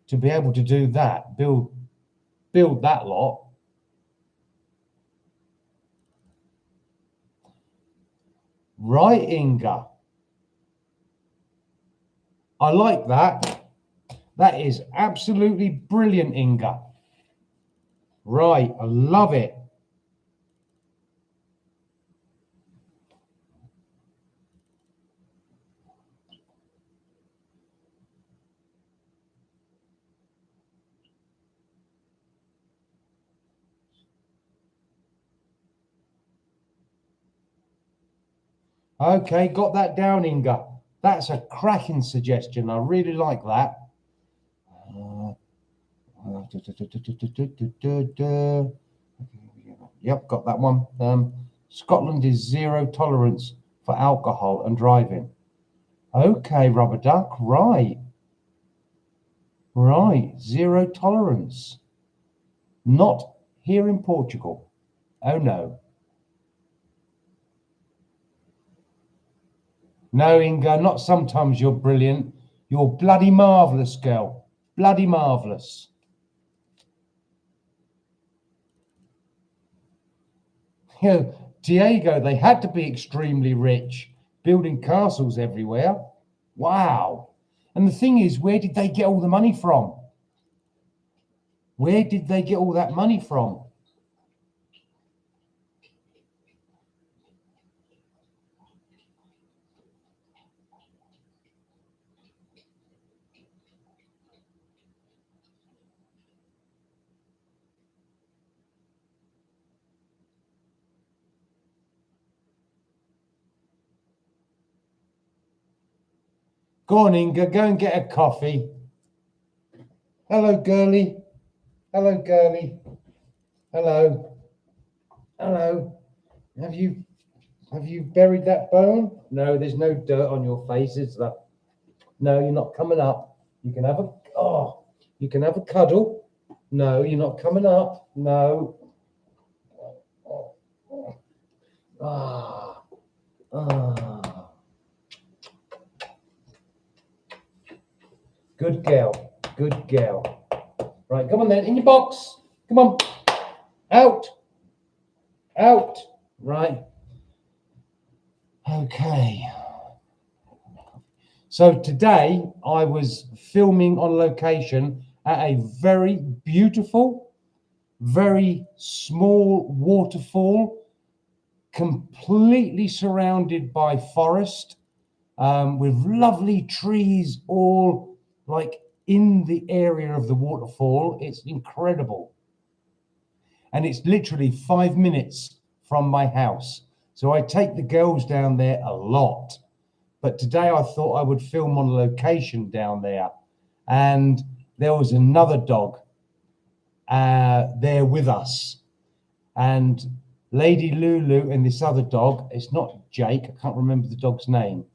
to be able to do that, build that lot. Right, Inga. I like that. That is absolutely brilliant, Inga. Right, I love it. Okay, got that down, Inga. That's a cracking suggestion. I really like that. Yep, got that one. Scotland is zero tolerance for alcohol and driving. Okay, Rubber Duck, right. Right, zero tolerance. Not here in Portugal. Oh no. No, Inga, not sometimes you're brilliant. You're bloody marvellous, girl. Bloody marvellous. You know, Diego, they had to be extremely rich, building castles everywhere. Wow. And the thing is, where did they get all the money from? Where did they get all that money from? Go on, Inga, go and get a coffee. Hello, girlie. Hello, girlie. Hello. Hello. Have you buried that bone? No, there's no dirt on your face, is there? No, you're not coming up. You can have a cuddle. No, you're not coming up. No. Ah. Ah. Good girl. Good girl. Right, come on then. In your box. Come on. Out. Out. Right. Okay. So today I was filming on location at a very beautiful, very small waterfall, completely surrounded by forest, with lovely trees all like in the area of the waterfall. It's incredible. And it's literally 5 minutes from my house. So I take the girls down there a lot. But today I thought I would film on location down there. And there was another dog there with us. And Lady Lulu and this other dog, it's not Jake, I can't remember the dog's name.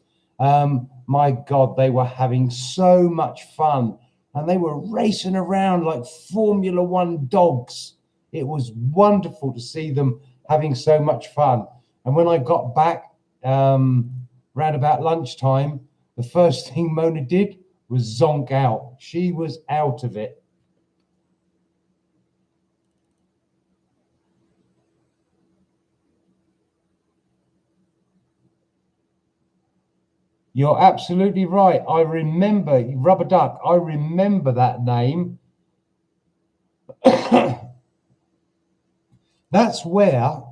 My God, they were having so much fun. And they were racing around like Formula One dogs. It was wonderful to see them having so much fun. And when I got back round about lunchtime, the first thing Mona did was zonk out. She was out of it. You're absolutely right. I remember Rubber Duck. I remember that name. That's where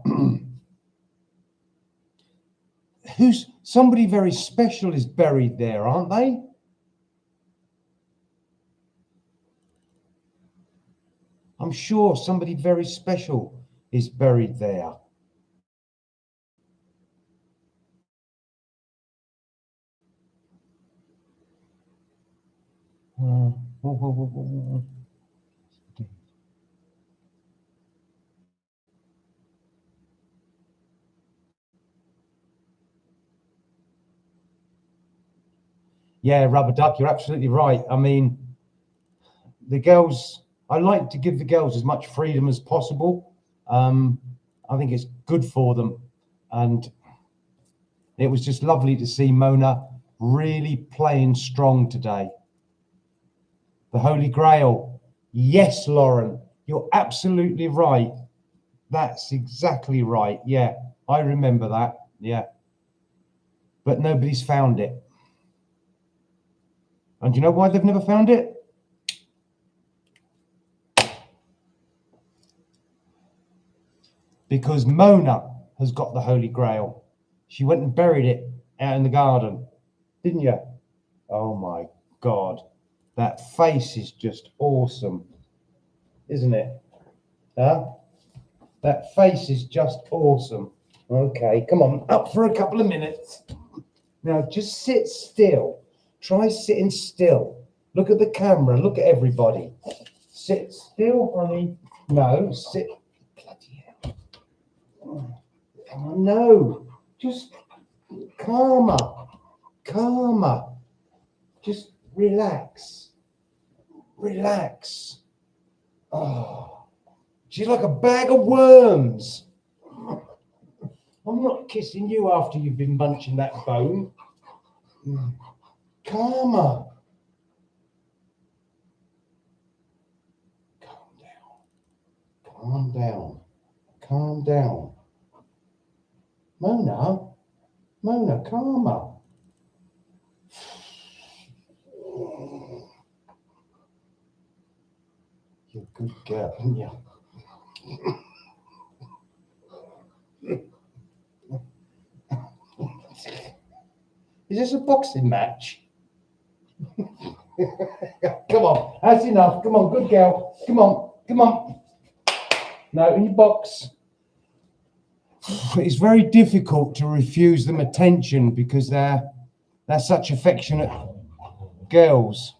who's somebody very special is buried there, aren't they? I'm sure somebody very special is buried there. Yeah, Rubber Duck, you're absolutely right. I mean, the girls, I like to give the girls as much freedom as possible. I think it's good for them. And it was just lovely to see Mona really playing strong today. The Holy Grail. Yes, Lauren, you're absolutely right. That's exactly right. Yeah, I remember that. Yeah. But nobody's found it. And do you know why they've never found it? Because Mona has got the Holy Grail. She went and buried it out in the garden, didn't you? Oh my God. That face is just awesome, isn't it? Huh? That face is just awesome. Okay, come on, up for a couple of minutes. Now just sit still. Try sitting still. Look at the camera. Look at everybody. Sit still, honey. No, sit. Bloody hell. Oh, no, just calmer. Calmer. Just relax. Relax. Oh, she's like a bag of worms. I'm not kissing you after you've been munching that bone. Calmer. Calm down. Calm down. Calm down. Mona. Mona, calmer. You're a good girl, aren't you? Is this a boxing match? Come on, that's enough. Come on, good girl. Come on, come on. No, in your box. It's very difficult to refuse them attention because they're such affectionate girls.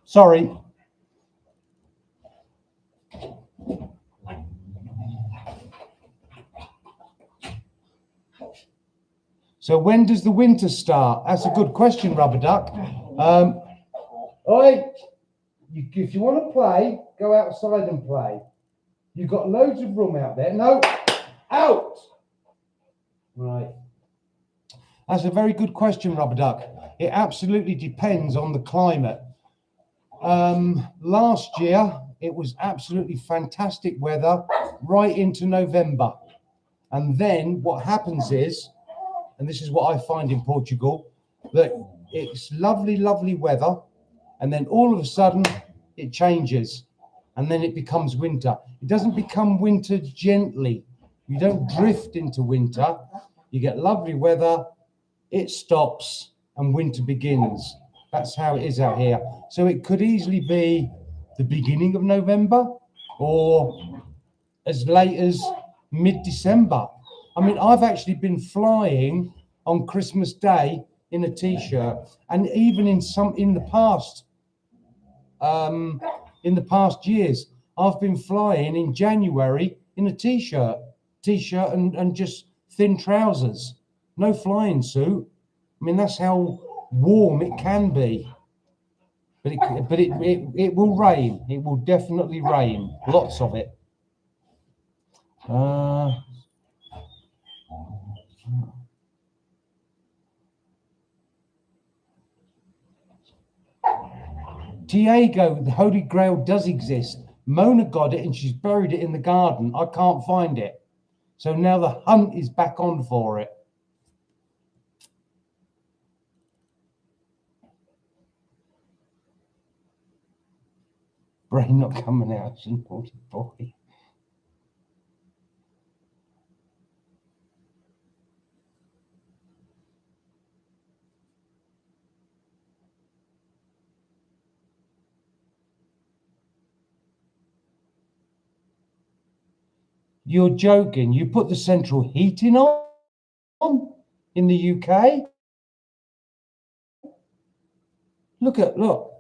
Sorry. So when does the winter start? That's a good question, Rubber Duck. If you want to play, go outside and play. You've got loads of room out there. No, out. Right. That's a very good question, Rubber Duck. It absolutely depends on the climate. Last year, it was absolutely fantastic weather right into November. And then what happens is, and this is what I find in Portugal, that it's lovely, lovely weather. And then all of a sudden it changes and then it becomes winter. It doesn't become winter gently. You don't drift into winter. You get lovely weather, it stops and winter begins. That's how it is out here. So it could easily be the beginning of November or as late as mid-December. I mean, I've actually been flying on Christmas Day in a t-shirt, and even in the past years, I've been flying in January in a t-shirt and just thin trousers, no flying suit. I mean, that's how warm it can be. But it will rain. It will definitely rain. Lots of it. Diego, the Holy Grail does exist. Mona got it and she's buried it in the garden. I can't find it. So now the hunt is back on for it. Brain not coming out, as a naughty boy. You're joking. You put the central heating on in the UK? Look.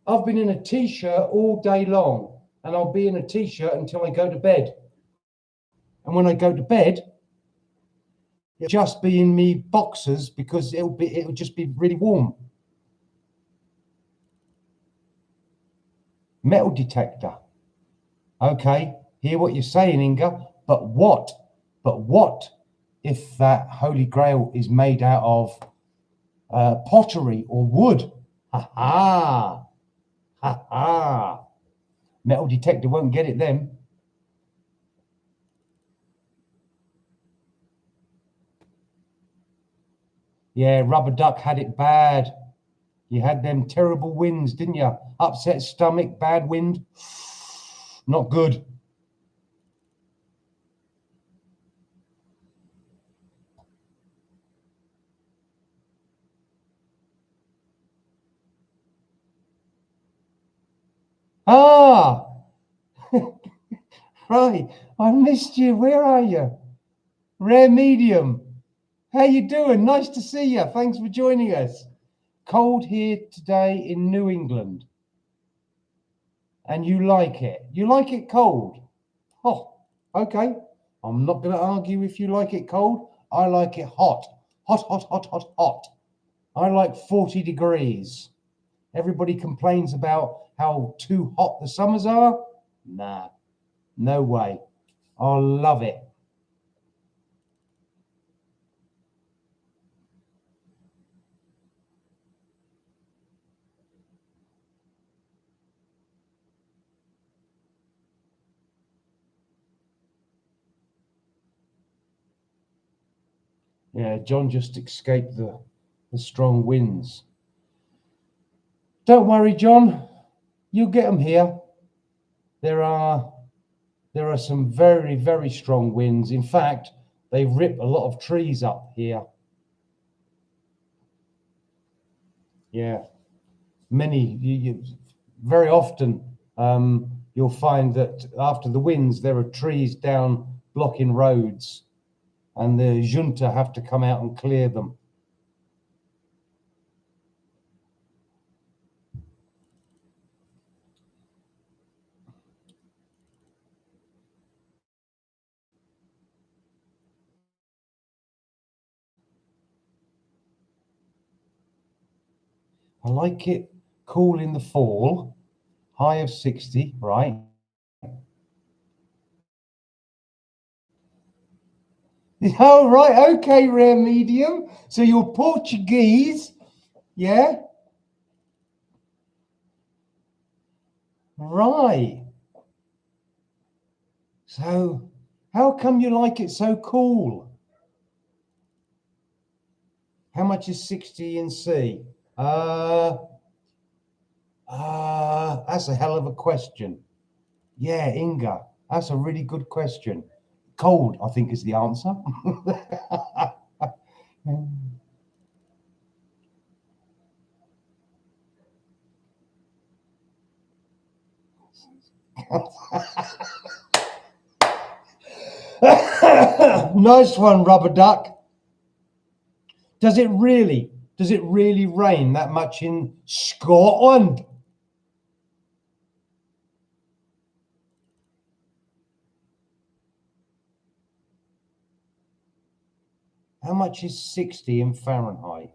I've been in a t-shirt all day long, and I'll be in a t-shirt until I go to bed. And when I go to bed, it'll just be in me boxers because it'll just be really warm. Metal detector. Okay, hear what you're saying, Inga. But what if that Holy Grail is made out of pottery or wood? Ha ha! Ha ha! Metal detector won't get it then. Yeah, Rubber Duck had it bad. You had them terrible winds, didn't you? Upset stomach, bad wind. Not good. Ah, right. I missed you. Where are you? Rare Medium. How you doing? Nice to see you. Thanks for joining us. Cold here today in New England. And you like it? You like it cold? Oh, okay. I'm not going to argue if you like it cold. I like it hot. Hot, hot, hot, hot, hot. I like 40 degrees. Everybody complains about how too hot the summers are. Nah, no way. I love it. Yeah, John just escaped the strong winds. Don't worry, John. You'll get them here. There are some very, very strong winds. In fact, they rip a lot of trees up here. Yeah, very often you'll find that after the winds, there are trees down blocking roads, and the junta have to come out and clear them. I like it cool in the fall, high of 60, right? Oh, right. Okay, Rare Medium. So you're Portuguese, yeah? Right. So how come you like it so cool? How much is 60 in C? That's a hell of a question. Yeah, Inga, that's a really good question. Cold, I think, is the answer. Nice one, Rubber Duck. Does it really rain that much in Scotland? How much is 60 in Fahrenheit?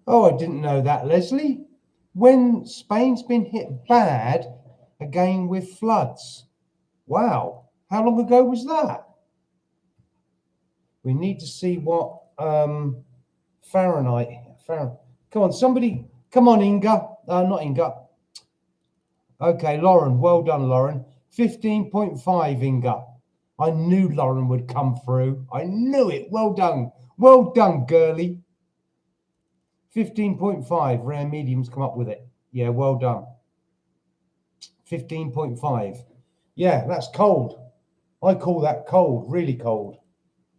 Oh, I didn't know that, Leslie. When Spain's been hit bad again with floods. Wow. How long ago was that? We need to see what Fahrenheit. Come on, somebody. Come on, Inga. Not Inga. Okay, Lauren. Well done, Lauren. 15.5, Inga. I knew Lauren would come through. I knew it. Well done. Well done, girlie. 15.5, rare mediums come up with it. Yeah, well done. 15.5. Yeah, that's cold. I call that cold, really cold.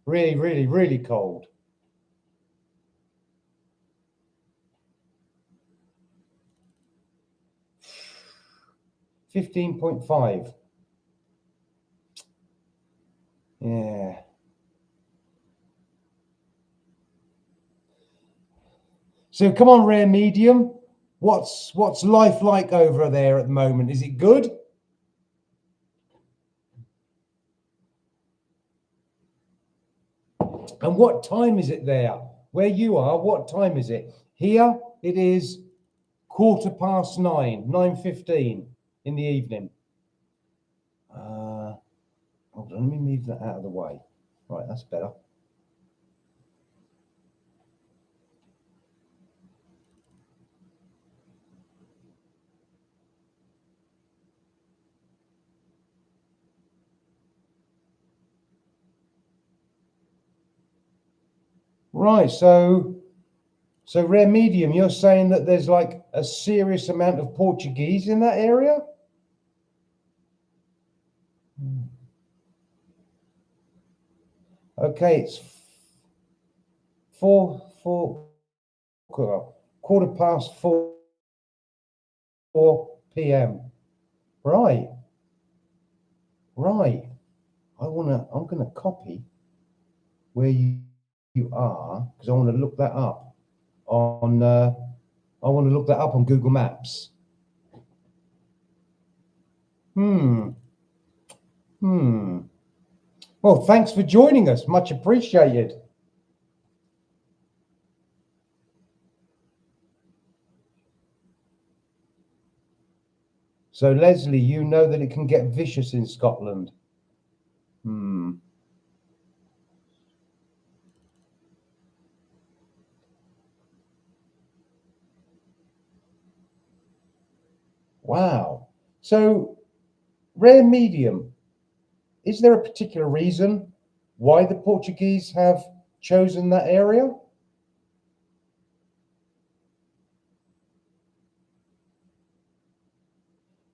Really, really, really cold. $15.5. Yeah. So come on, rare medium. What's life like over there at the moment? Is it good? And what time is it there? Where you are, what time is it? Here it is 9:15, 9:15 in the evening. Hold on, let me move that out of the way. Right, that's better. Right, so rare medium, you're saying that there's like a serious amount of Portuguese in that area? Okay, it's 4 p.m. Right. I'm gonna copy where you are because I want to look that up on Google Maps. Well, thanks for joining us. Much appreciated. So, Leslie, you know that it can get vicious in Scotland. Wow. So, rare medium, is there a particular reason why the Portuguese have chosen that area?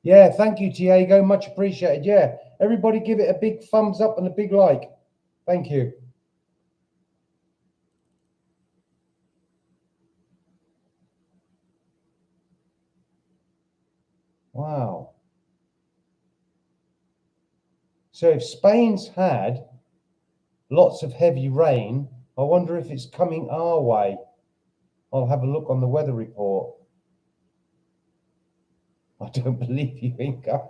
Yeah, thank you, Diego. Much appreciated. Yeah, everybody give it a big thumbs up and a big like. Thank you. Wow. So if Spain's had lots of heavy rain, I wonder if it's coming our way. I'll have a look on the weather report. I don't believe you, Inca.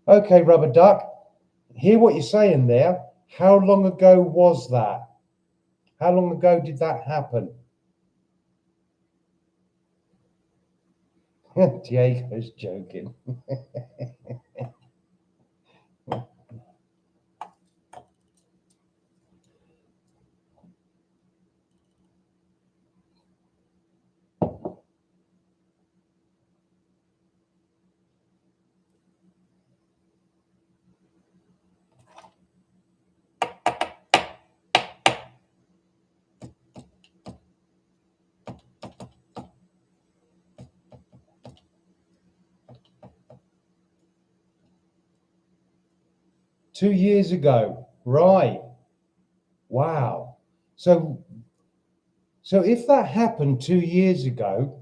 Okay, Rubber Duck. Hear what you're saying there. How long ago was that? How long ago did that happen? Diego's joking. 2 years ago. Right. Wow. So if that happened 2 years ago,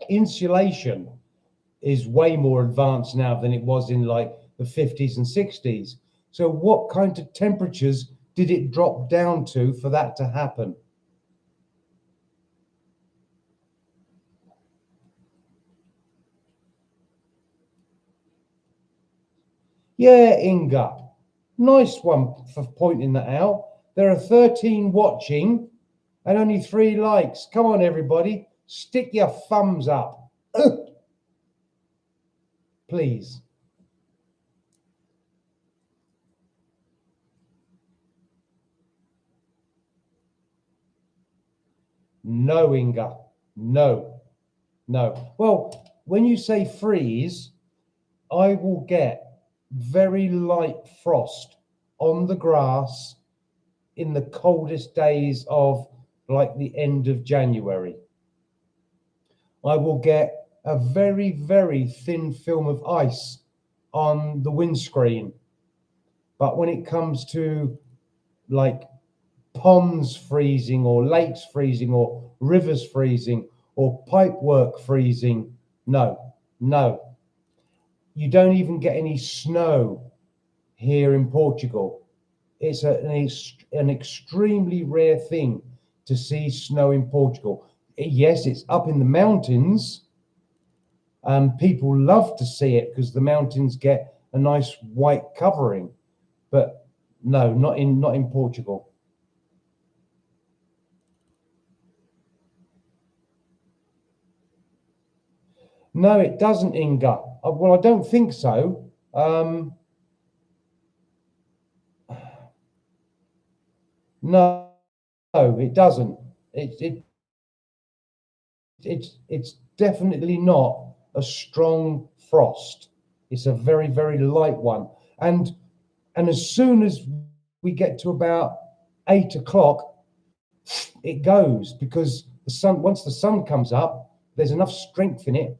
insulation is way more advanced now than it was in like the 50s and 60s. So what kind of temperatures did it drop down to for that to happen? Yeah, Inga. Nice one for pointing that out. There are 13 watching and only 3 likes. Come on, everybody. Stick your thumbs up. Please. No, Inga. No. No. Well, when you say freeze, I will get very light frost on the grass in the coldest days of like the end of January. I will get a very, very thin film of ice on the windscreen. But when it comes to like ponds freezing or lakes freezing or rivers freezing or pipework freezing, no. You don't even get any snow here in Portugal. It's an extremely rare thing to see snow in Portugal. Yes, it's up in the mountains. People love to see it because the mountains get a nice white covering. But no, not in Portugal. No, it doesn't, Inga. Well, I don't think so. No, it doesn't. It's definitely not a strong frost. It's a very, very light one. And as soon as we get to about 8 o'clock, it goes because the sun, once the sun comes up, there's enough strength in it.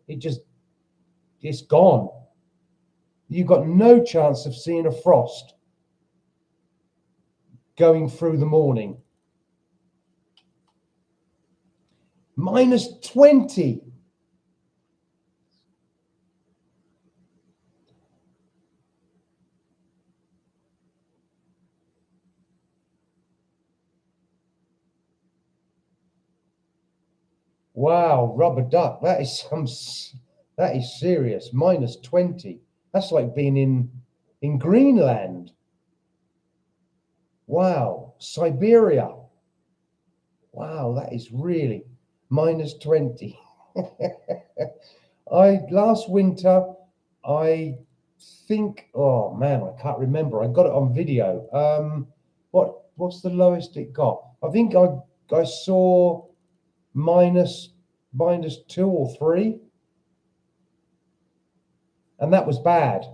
It's gone. You've got no chance of seeing a frost going through the morning. -20. Wow, rubber duck. That is serious. -20. That's like being in Greenland. Wow, Siberia. Wow, that is really -20. Last winter, I think, oh man, I can't remember. I got it on video. What's the lowest it got? I think I saw -2 or 3, and that was bad.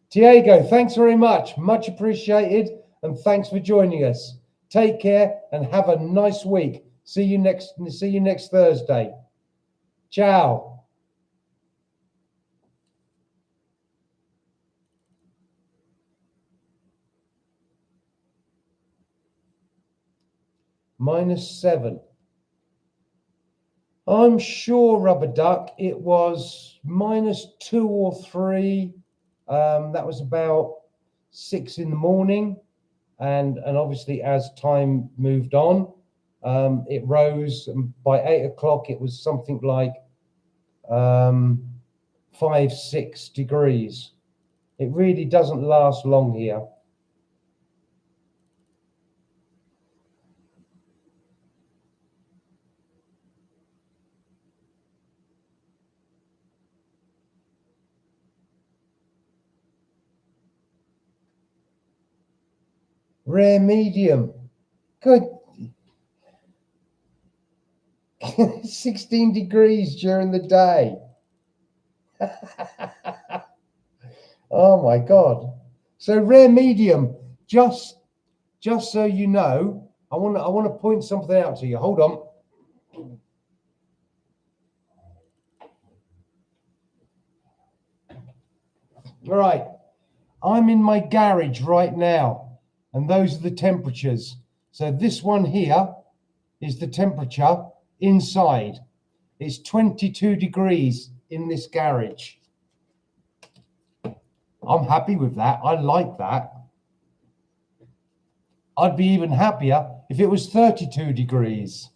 Diego, thanks very much. Much appreciated, and thanks for joining us. Take care and have a nice week. See you next Thursday. Ciao. -7. I'm sure, Rubber Duck, it was -2 or 3. That was about 6 in the morning. And obviously, as time moved on, it rose. And by 8 o'clock, it was something like 5-6 degrees. It really doesn't last long here. Rare medium. Good. 16 degrees during the day. Oh my God. So rare medium, just so you know, I want to point something out to you. Hold on. All right. I'm in my garage right now, and those are the temperatures. So this one here is the temperature inside. It's 22 degrees in this garage. I'm happy with that. I like that. I'd be even happier if it was 32 degrees.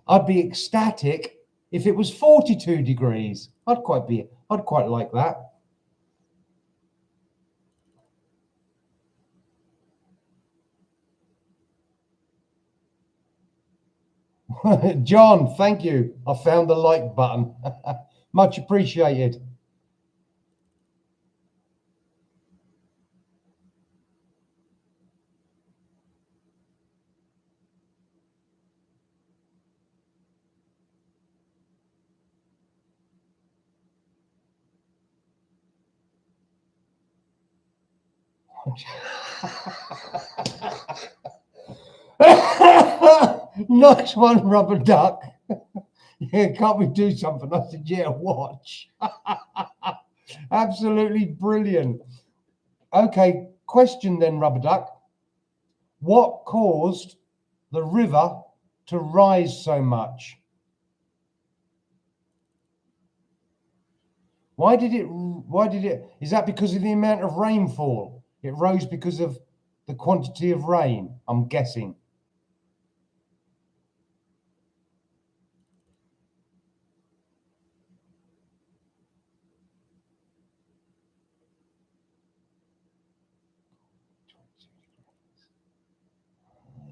I'd be ecstatic If it was 42 degrees, I'd quite like that. John, thank you. I found the like button. Much appreciated. Nice one, Rubber Duck. Yeah, can't we do something? I said, yeah, watch. Absolutely brilliant. Okay, question then, Rubber Duck. What caused the river to rise so much? Why did it, is that because of the amount of rainfall? It rose because of the quantity of rain, I'm guessing.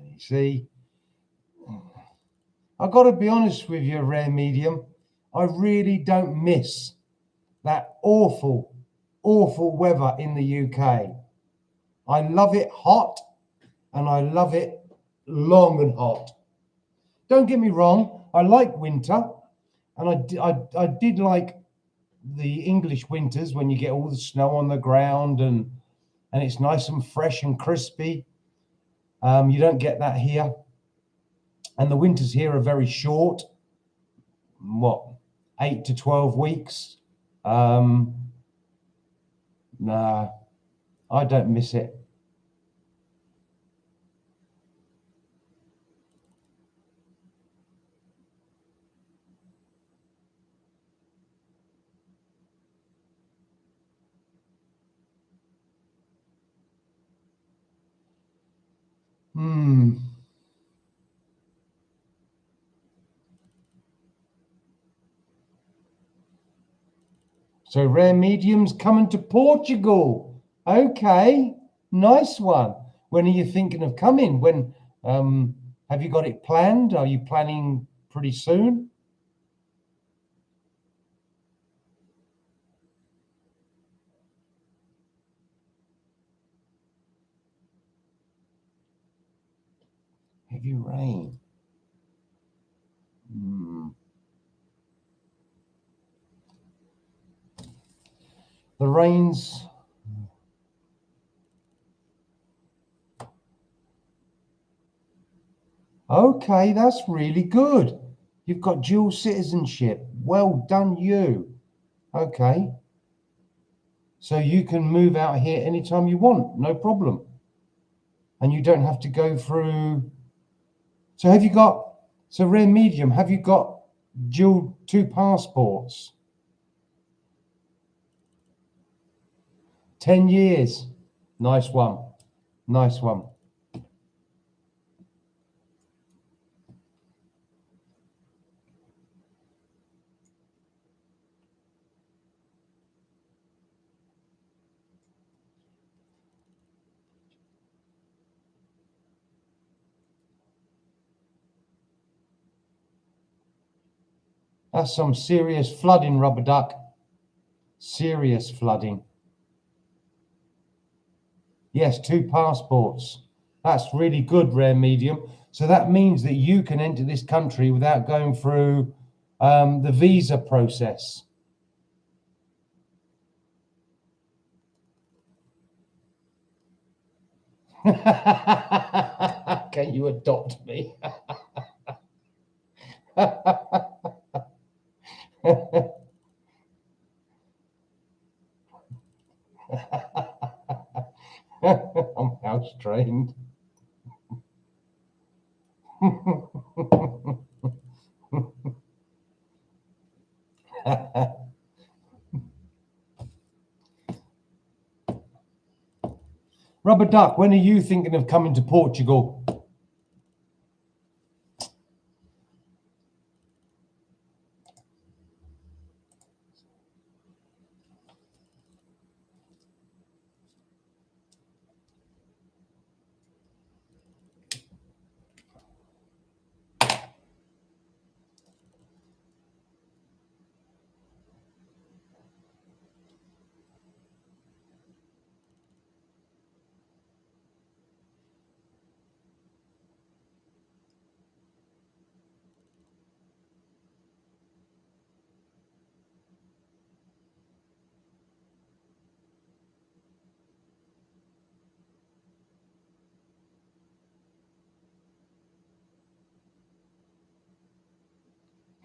You see, I've got to be honest with you, Rare Medium. I really don't miss that awful, awful weather in the UK. I love it hot and I love it long and hot. Don't get me wrong, I like winter, and I did like the English winters when you get all the snow on the ground and it's nice and fresh and crispy. You don't get that here. And the winters here are very short. What, 8 to 12 weeks? Nah, I don't miss it. So Rare Medium's coming to Portugal. Okay, nice one. When are you thinking of coming? When have you got it planned? Are you planning pretty soon? Heavy rain. The rains. Okay, that's really good. You've got dual citizenship. Well done, you. Okay. So you can move out here anytime you want, no problem. And you don't have to go through. So have you got, so Rare Medium, have you got dual 2 passports? 10 years. Nice one. Nice one. That's some serious flooding, Rubber Duck. Serious flooding. Yes, 2 passports. That's really good, Rare Medium. So that means that you can enter this country without going through the visa process. Can you adopt me? I'm house trained. Rubber Duck, when are you thinking of coming to Portugal?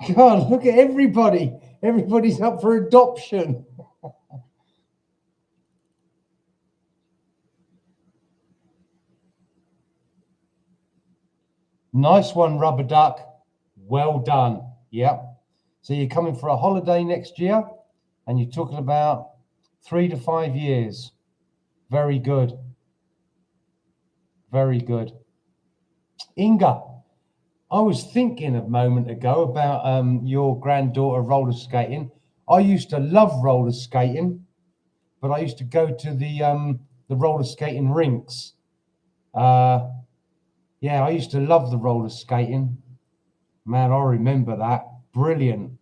God, look at everybody. Everybody's up for adoption. Nice one, Rubber Duck. Well done. Yep. So you're coming for a holiday next year, and you're talking about 3 to 5 years. Very good. Very good. Inga, I was thinking a moment ago about your granddaughter roller skating. I used to love roller skating, but I used to go to the roller skating rinks. Yeah, I used to love the roller skating. Man, I remember that. Brilliant.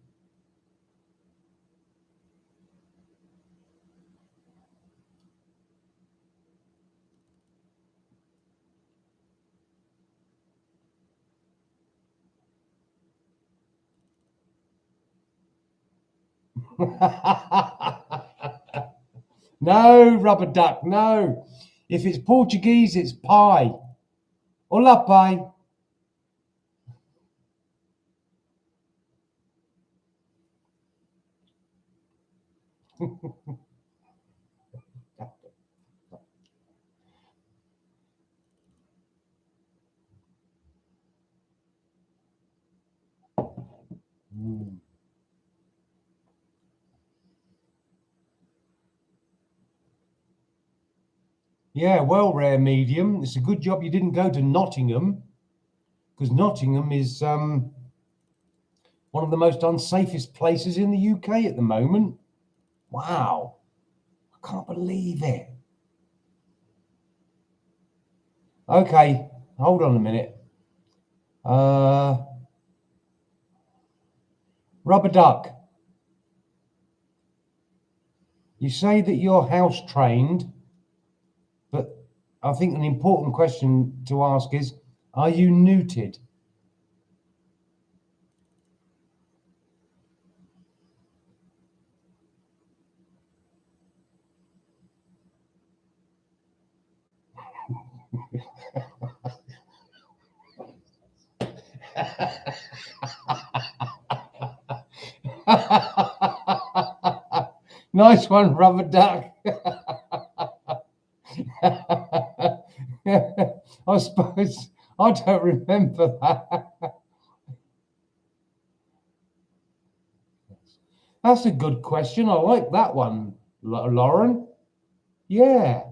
No, Rubber Duck, no. If it's Portuguese, it's pie. Olá, pai. Yeah, well, Rare Medium. It's a good job you didn't go to Nottingham, because Nottingham is one of the most unsafest places in the UK at the moment. Wow. I can't believe it. Okay, hold on a minute. Rubber Duck, you say that you're house trained, but I think an important question to ask is, are you neutered? Nice one, Rubber Duck. I suppose I don't remember that. That's a good question. I like that one, Lauren. Yeah.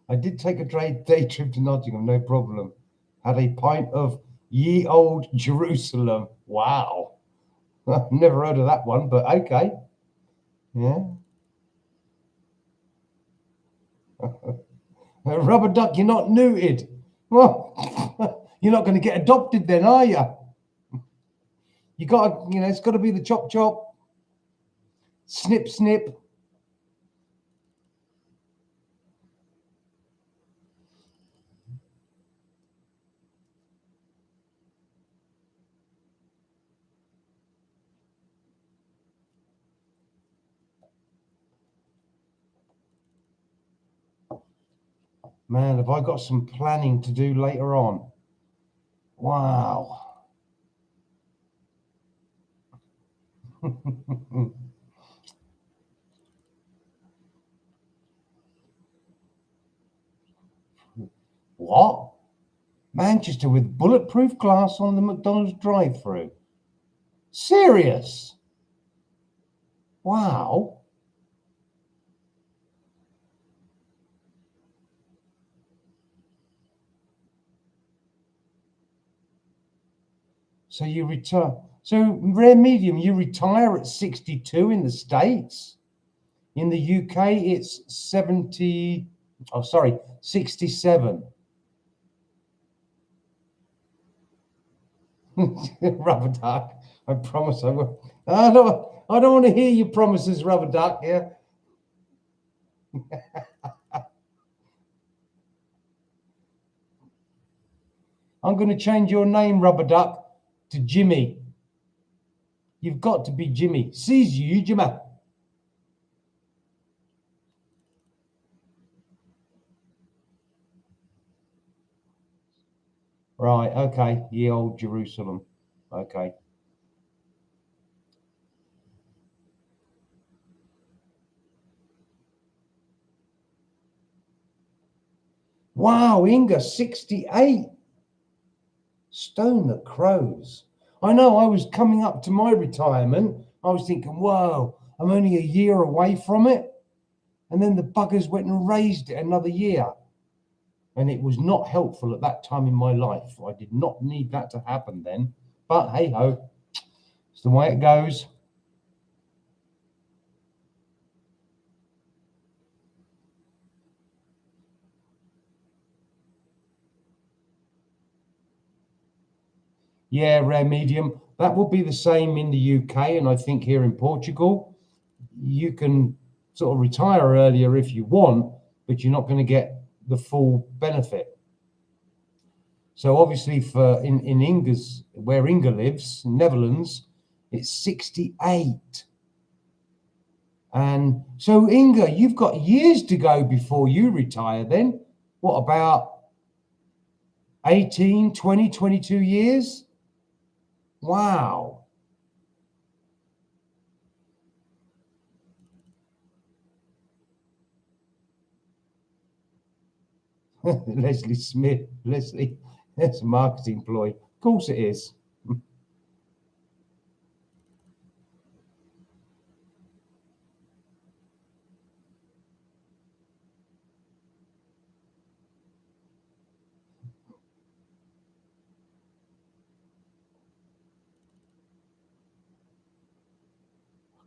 I did take a day trip to Nottingham, no problem. Had a pint of ye old Jerusalem. Wow. I've never heard of that one, but okay. Yeah. Rubber Duck, you're not neutered. Well, you're not going to get adopted then, are you? You got to, it's got to be the chop chop, snip snip. Man, have I got some planning to do later on? Wow. What? Manchester with bulletproof glass on the McDonald's drive-through. Serious? Wow. So you retire. So Rare Medium, you retire at 62 in the States. In the UK, it's 70. Oh, sorry, 67. Rubber Duck. I promise I will. I don't want to hear your promises, Rubber Duck. Yeah. I'm going to change your name, Rubber Duck, to Jimmy. You've got to be Jimmy. Sees you, Jimmy. Right, okay. Ye old Jerusalem. Okay. Wow, Inga, 68. Stone the crows. I know I was coming up to my retirement. I was thinking, whoa, I'm only a year away from it. And then the buggers went and raised it another year. And it was not helpful at that time in my life. I did not need that to happen then. But hey ho, it's the way it goes. Yeah, rare medium. That will be the same in the UK, and I think here in Portugal. You can sort of retire earlier if you want, but you're not going to get the full benefit. So obviously for in Inga's, where Inga lives, Netherlands, it's 68. And so Inga, you've got years to go before you retire then. What about 18, 20, 22 years? Wow. Leslie Smith, Leslie, that's a marketing ploy. Of course it is. I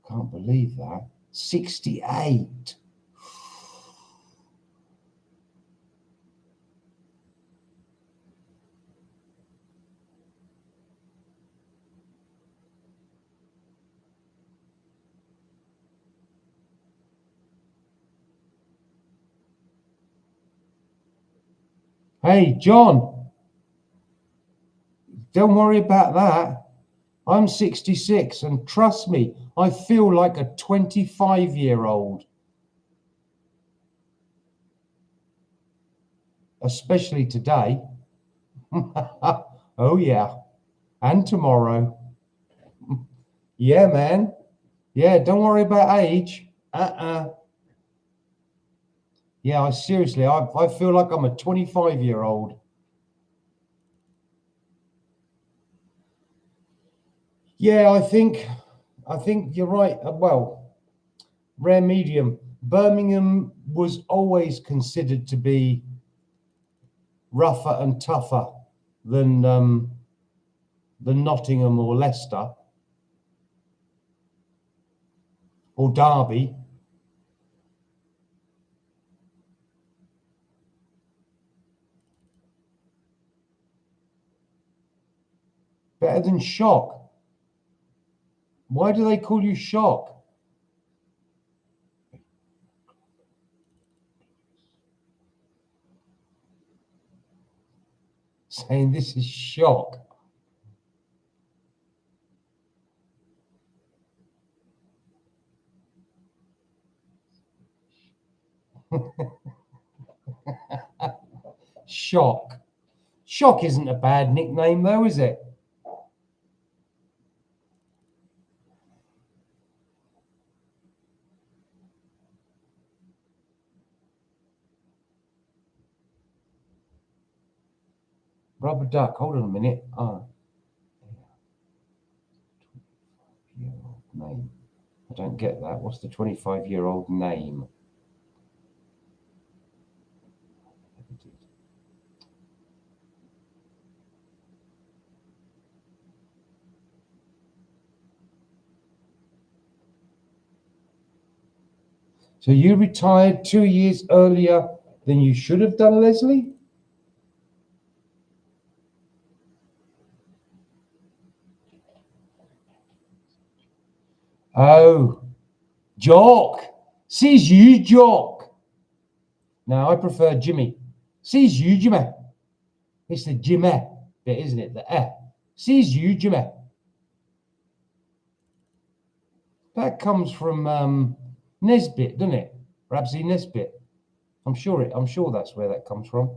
can't believe that. 68. Hey, John, don't worry about that. I'm 66, and trust me, I feel like a 25-year-old, especially today. Oh, yeah. And tomorrow. Yeah, man. Yeah, don't worry about age. Yeah, I seriously, I feel like I'm a 25-year-old. Yeah, I think you're right. Well, rare medium. Birmingham was always considered to be rougher and tougher than Nottingham or Leicester or Derby. Better than Shock. Why do they call you Shock? Saying this is Shock. Shock. Shock isn't a bad nickname, though, is it? Rubber duck. Hold on a minute. Year-old name. I don't get that. What's the 25-year-old name? So you retired 2 years earlier than you should have done, Leslie? Oh, Jock. Sees you, Jock. Now I prefer Jimmy. Sees you, Jimmy. It's the Jimmy bit, isn't it? The eh. Sees you, Jimmy. That comes from Nesbit, doesn't it? Rabsy Nesbit. I'm sure that's where that comes from.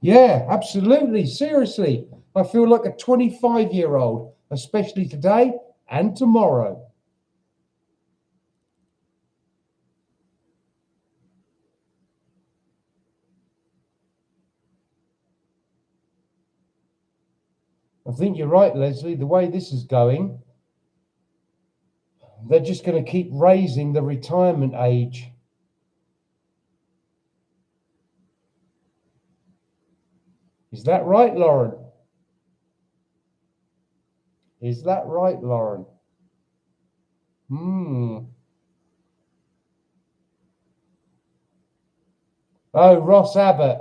Yeah, absolutely. Seriously, I feel like a 25-year-old, especially today and tomorrow. I think you're right, Leslie. The way this is going, they're just going to keep raising the retirement age. Is that right, Lauren? Is that right, Lauren? Oh, Ross Abbott.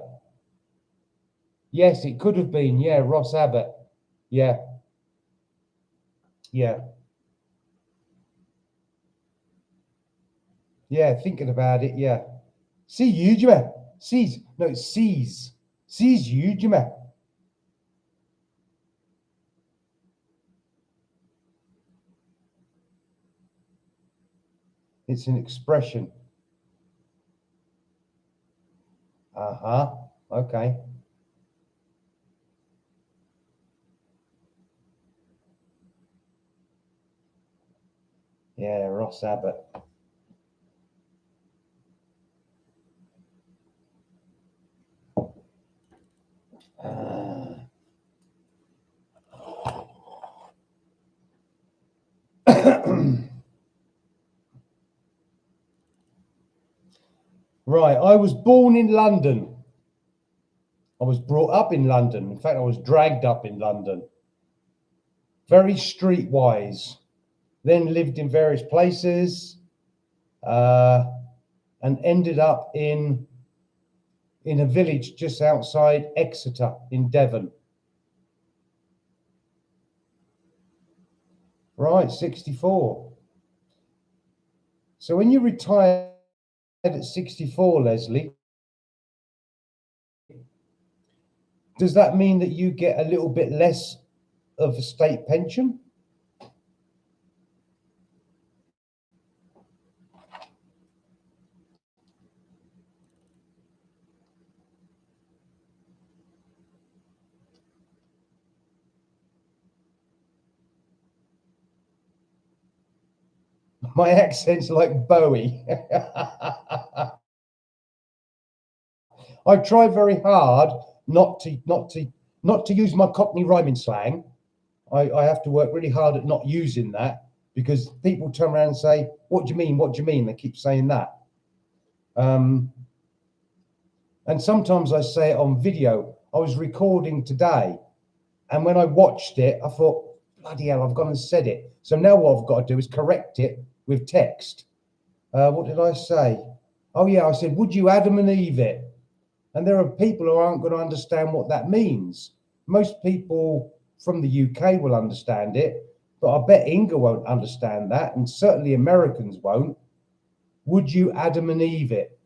Yes, it could have been. Yeah, Ross Abbott. Yeah, yeah, yeah. Thinking about it, yeah. See you, Jimmy. Sees. No, it sees. Sees you, Jimmy. It's an expression. Uh-huh. Okay. Yeah, Ross Abbott. Right, I was born in London. I was brought up in London. In fact, I was dragged up in London. Very streetwise. Then lived in various places, uh, and ended up in a village just outside Exeter in Devon. Right, 64. So when you retired at 64, Leslie, does that mean that you get a little bit less of a state pension? My accent's like Bowie. I try very hard not to use my Cockney rhyming slang. I have to work really hard at not using that because people turn around and say, "What do you mean? What do you mean?" They keep saying that. Um, and sometimes I say it on video. I was recording today, and when I watched it, I thought, "Bloody hell, I've gone and said it." So now what I've got to do is correct it with text. What did I say? Oh yeah, I said, "Would you Adam and Eve it?" And there are people who aren't going to understand what that means. Most people from the UK will understand it, but I bet Inga won't understand that, and certainly Americans won't. Would you Adam and Eve it?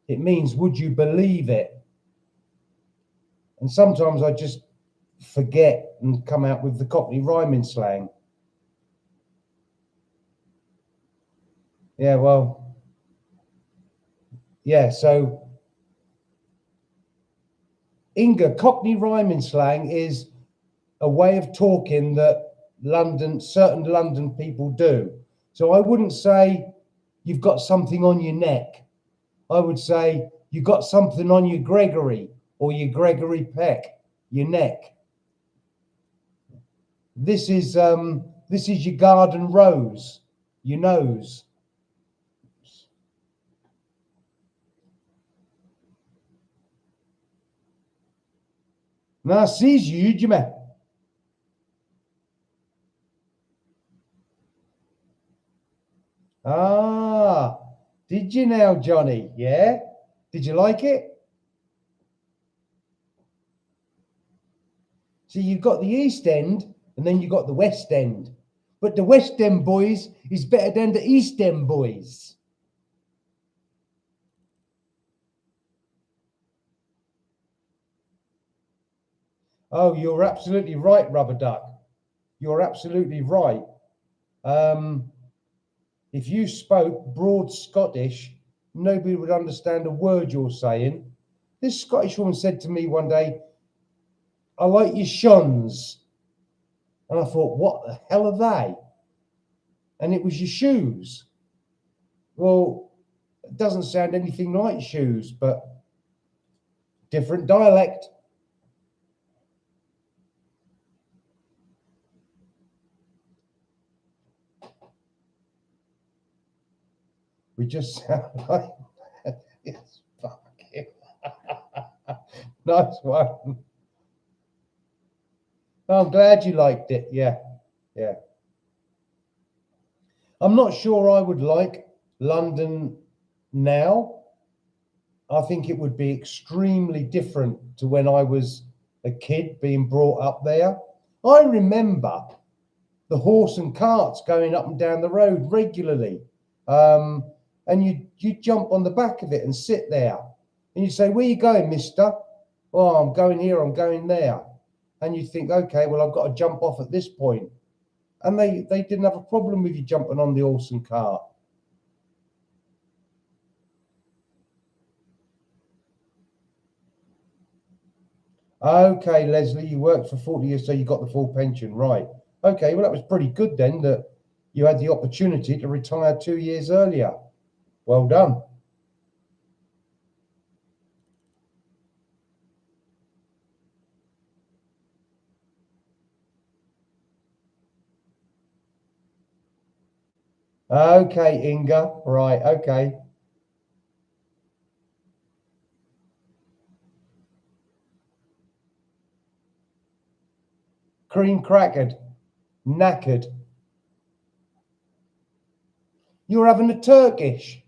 It means, would you believe it? And sometimes I just forget and come out with the Cockney rhyming slang. Yeah, well, yeah, so Inga, Cockney rhyming slang is a way of talking that certain London people do. So I wouldn't say you've got something on your neck. I would say you got something on your Gregory or your Gregory Peck, your neck. This is your garden rose, your nose. Now sees you, Jimmy. Ah, did you now, Johnny? Yeah? Did you like it? So you've got the East End and then you've got the West End. But the West End boys is better than the East End boys. Oh, you're absolutely right, Rubber Duck. You're absolutely right. Um, if you spoke broad Scottish, nobody would understand a word you're saying This Scottish woman said to me one day, I like your shons. And I thought, what the hell are they? And it was your shoes. Well, it doesn't sound anything like shoes, but different dialect. We just sound like it's fucking nice one. I'm glad you liked it. Yeah, yeah. I'm not sure I would like London now. I think it would be extremely different to when I was a kid being brought up there. I remember the horse and carts going up and down the road regularly. And you jump on the back of it and sit there. And you say, where you going, mister? Oh, I'm going here, I'm going there. And you think, okay, well, I've got to jump off at this point. And they didn't have a problem with you jumping on the horse and cart. Okay, Leslie, you worked for 40 years, so you got the full pension, right? Okay, well, that was pretty good then that you had the opportunity to retire 2 years earlier. Well done. Okay, Inga, right, okay. Cream crackered, knackered. You're having a Turkish.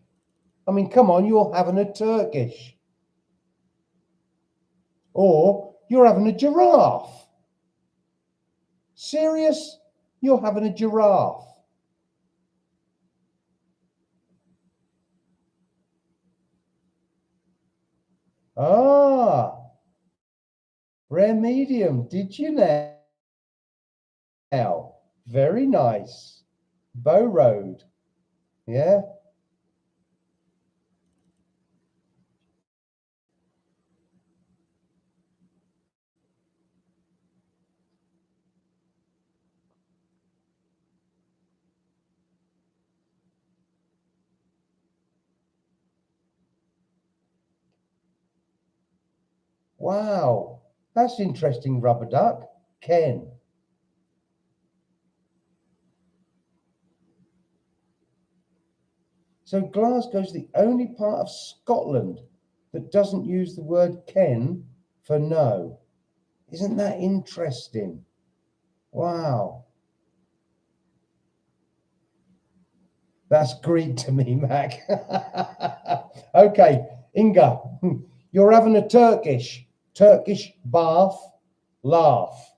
I mean, come on, you're having a Turkish. Or you're having a giraffe. Serious? You're having a giraffe. Ah, rare medium. Did you now? Very nice. Bow Road. Yeah. Wow. That's interesting, rubber duck. Ken. So Glasgow's the only part of Scotland that doesn't use the word Ken for no. Isn't that interesting? Wow. That's Greek to me, Mac. Okay, Inga, you're having a Turkish bath, laugh.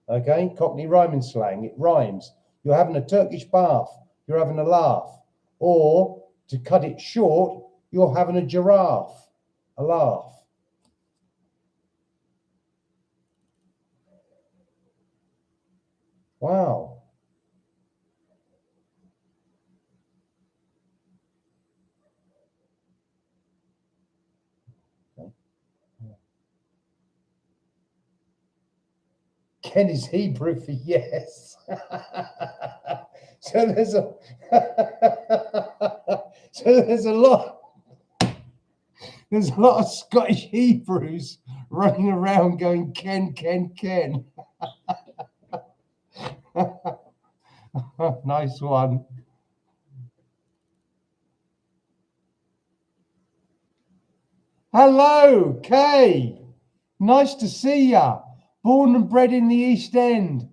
Okay, Cockney rhyming slang, it rhymes. You're having a Turkish bath, you're having a laugh. Or, to cut it short, you're having a giraffe, a laugh. Wow. Ken is Hebrew for yes. So there's a so there's a lot of Scottish Hebrews running around going Ken, Ken, Ken. Nice one. Hello, Kay. Nice to see ya. Born and bred in the East End.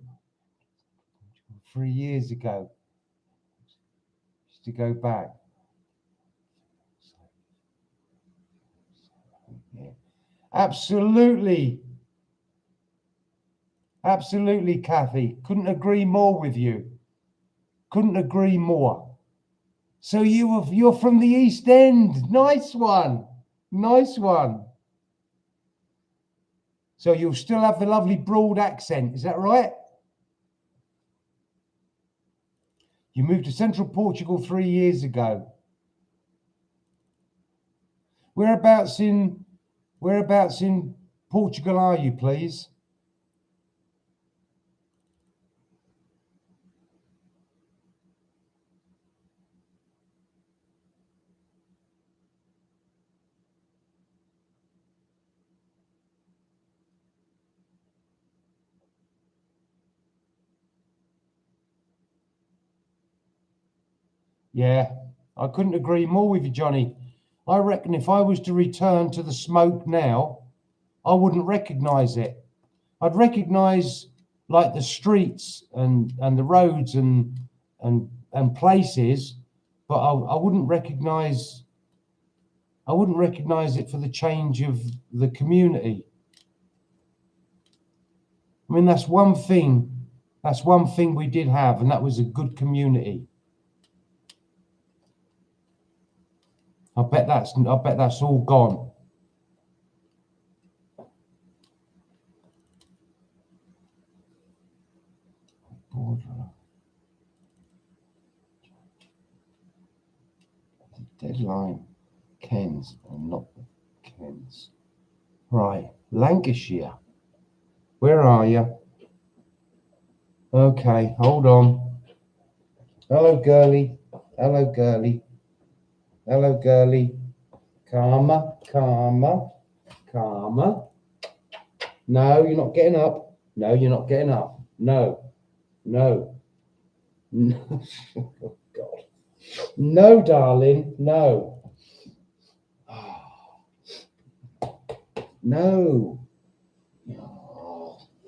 3 years ago. Just to go back. Yeah. Absolutely. Absolutely, Kathy. Couldn't agree more with you. Couldn't agree more. So you're from the East End. Nice one. Nice one. So you'll still have the lovely broad accent, is that right? You moved to central Portugal 3 years ago. Whereabouts in Whereabouts in Portugal are you, please? Yeah, I couldn't agree more with you, Johnny. I reckon if I was to return to the smoke now, I wouldn't recognise it. I'd recognise like the streets and the roads and places, but I wouldn't recognise it for the change of the community. I mean, that's one thing. That's one thing we did have, and that was a good community. I bet that's all gone. Deadline, Kens or not Kens. Right, Lancashire. Where are you? Okay, hold on. Hello, girly. Hello, girly. Hello, girly. Karma, karma, karma. No, you're not getting up. No, you're not getting up. No, no. No. Oh, God. No, darling. No. No.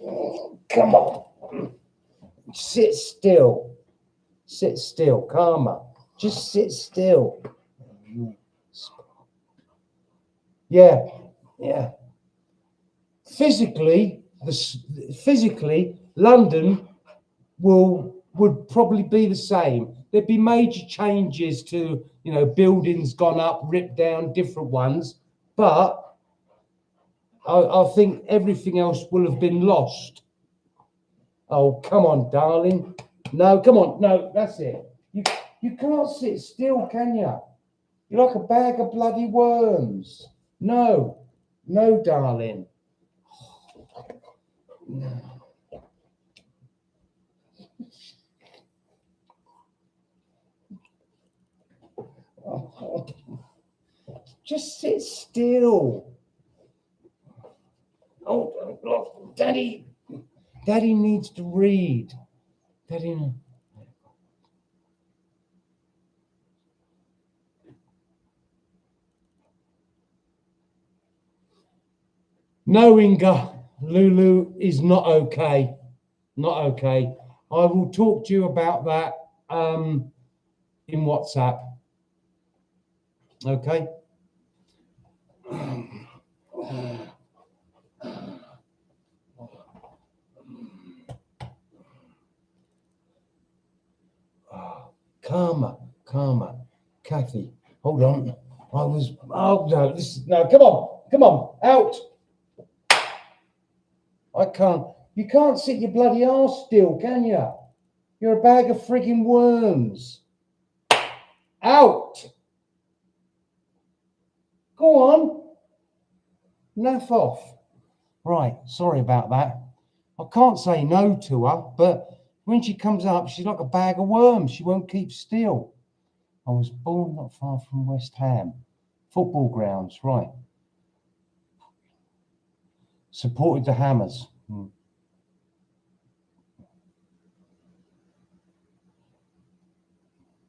Oh, come on. Sit still. Sit still. Karma. Just sit still. Yeah. Yeah. Physically, London would probably be the same. There'd be major changes to, buildings gone up, ripped down, different ones, but I think everything else will have been lost. Oh, come on, darling. No, come on. No, that's it. You can't sit still, can you? You're like a bag of bloody worms. No, no, darling. No. Oh, just sit still. Oh, look, Daddy needs to read. Daddy. No, Inga, Lulu is not okay. Not okay. I will talk to you about that in WhatsApp. Okay. Karma, Kathy, hold on. Oh no, no, come on, out. I can't, you can't sit your bloody arse still, can you? You're a bag of frigging worms. Out. Go on. Naff off. Right, sorry about that. I can't say no to her, but when she comes up, she's like a bag of worms. She won't keep still. I was born not far from West Ham. Football grounds, right. Supported the Hammers.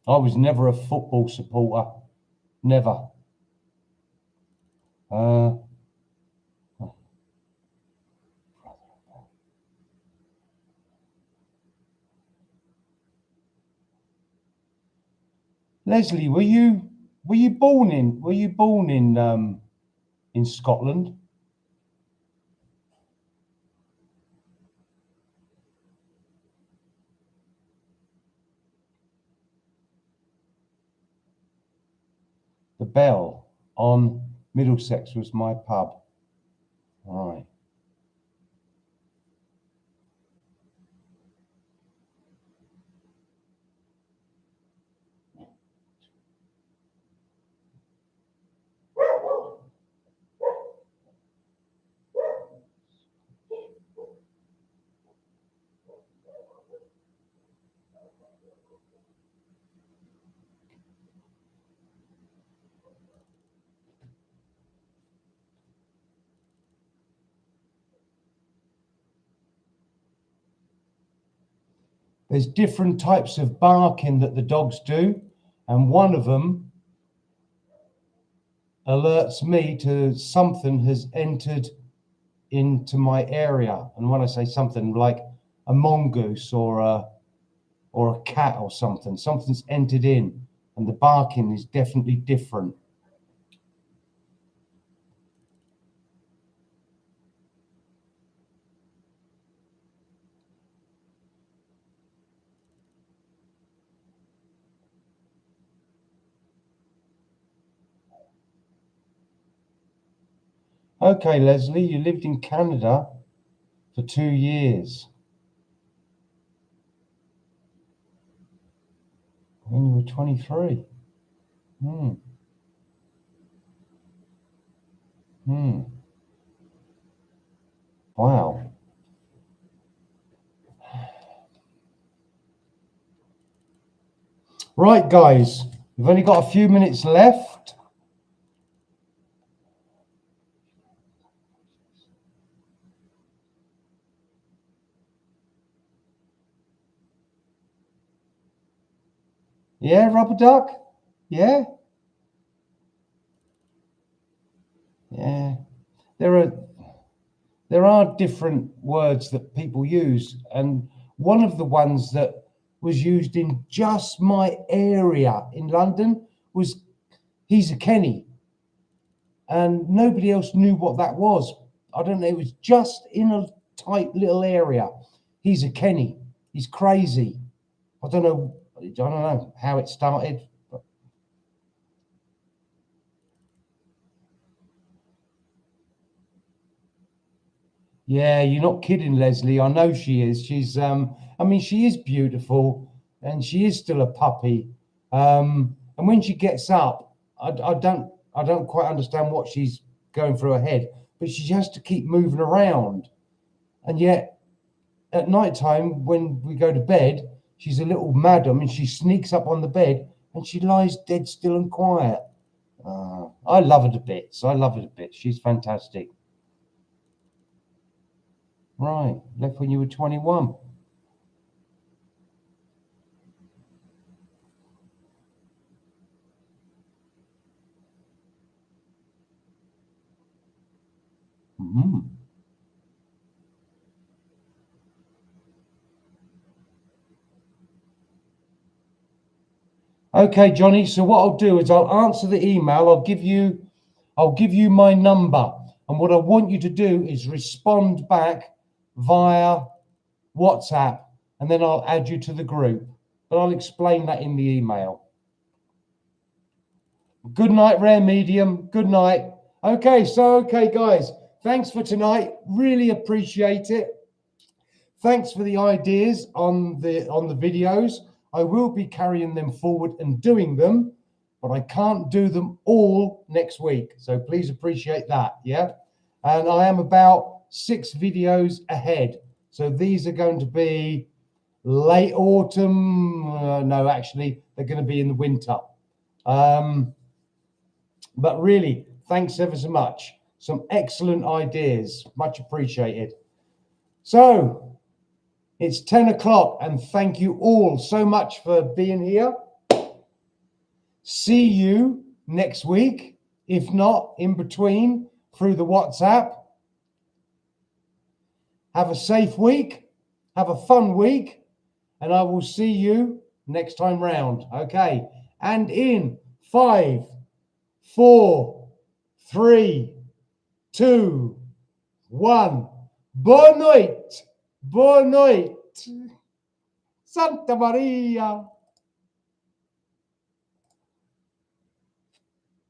I was never a football supporter. Never. Leslie, were you born in Scotland? The Bell on Middlesex was my pub. Right. There's different types of barking that the dogs do, and one of them alerts me to something has entered into my area. And when I say something, like a mongoose or a cat or something, something's entered in, and the barking is definitely different. Okay, Leslie, you lived in Canada for 2 years. When you were 23. Wow. Right, guys, we've only got a few minutes left. Yeah, rubber duck? Yeah? Yeah. There are different words that people use, and one of the ones that was used in just my area in London was he's a Kenny, and nobody else knew what that was. I don't know, it was just in a tight little area. He's a Kenny. He's crazy. I don't know how it started. Yeah, you're not kidding, Leslie. I know she is. I mean, she is beautiful, and she is still a puppy. And when she gets up, I don't quite understand what she's going through her head, but she has to keep moving around. And yet, at night time, when we go to bed, she's a little madam, and she sneaks up on the bed, and she lies dead still and quiet. I love her to bits. I love her to bits. She's fantastic. Right, left when you were 21. Mm-hmm. Okay, Johnny. So what I'll do is I'll answer the email. I'll give you my number, and what I want you to do is respond back via WhatsApp, and then I'll add you to the group. But I'll explain that in the email. Good night, Rare Medium. Good night. Okay, guys. Thanks for tonight. Really appreciate it. Thanks for the ideas on the videos. I will be carrying them forward and doing them, but I can't do them all next week. So please appreciate that. Yeah. And I am about 6 videos ahead. So these are going to be late autumn. No, actually, they're going to be in the winter. But really, thanks ever so much. Some excellent ideas. Much appreciated. So it's 10 o'clock, and thank you all so much for being here. See you next week, if not in between, through the WhatsApp. Have a safe week, have a fun week, and I will see you next time round. Okay, and in 5, 4, 3, 2, 1. Boa noite. Boa noite. Santa Maria.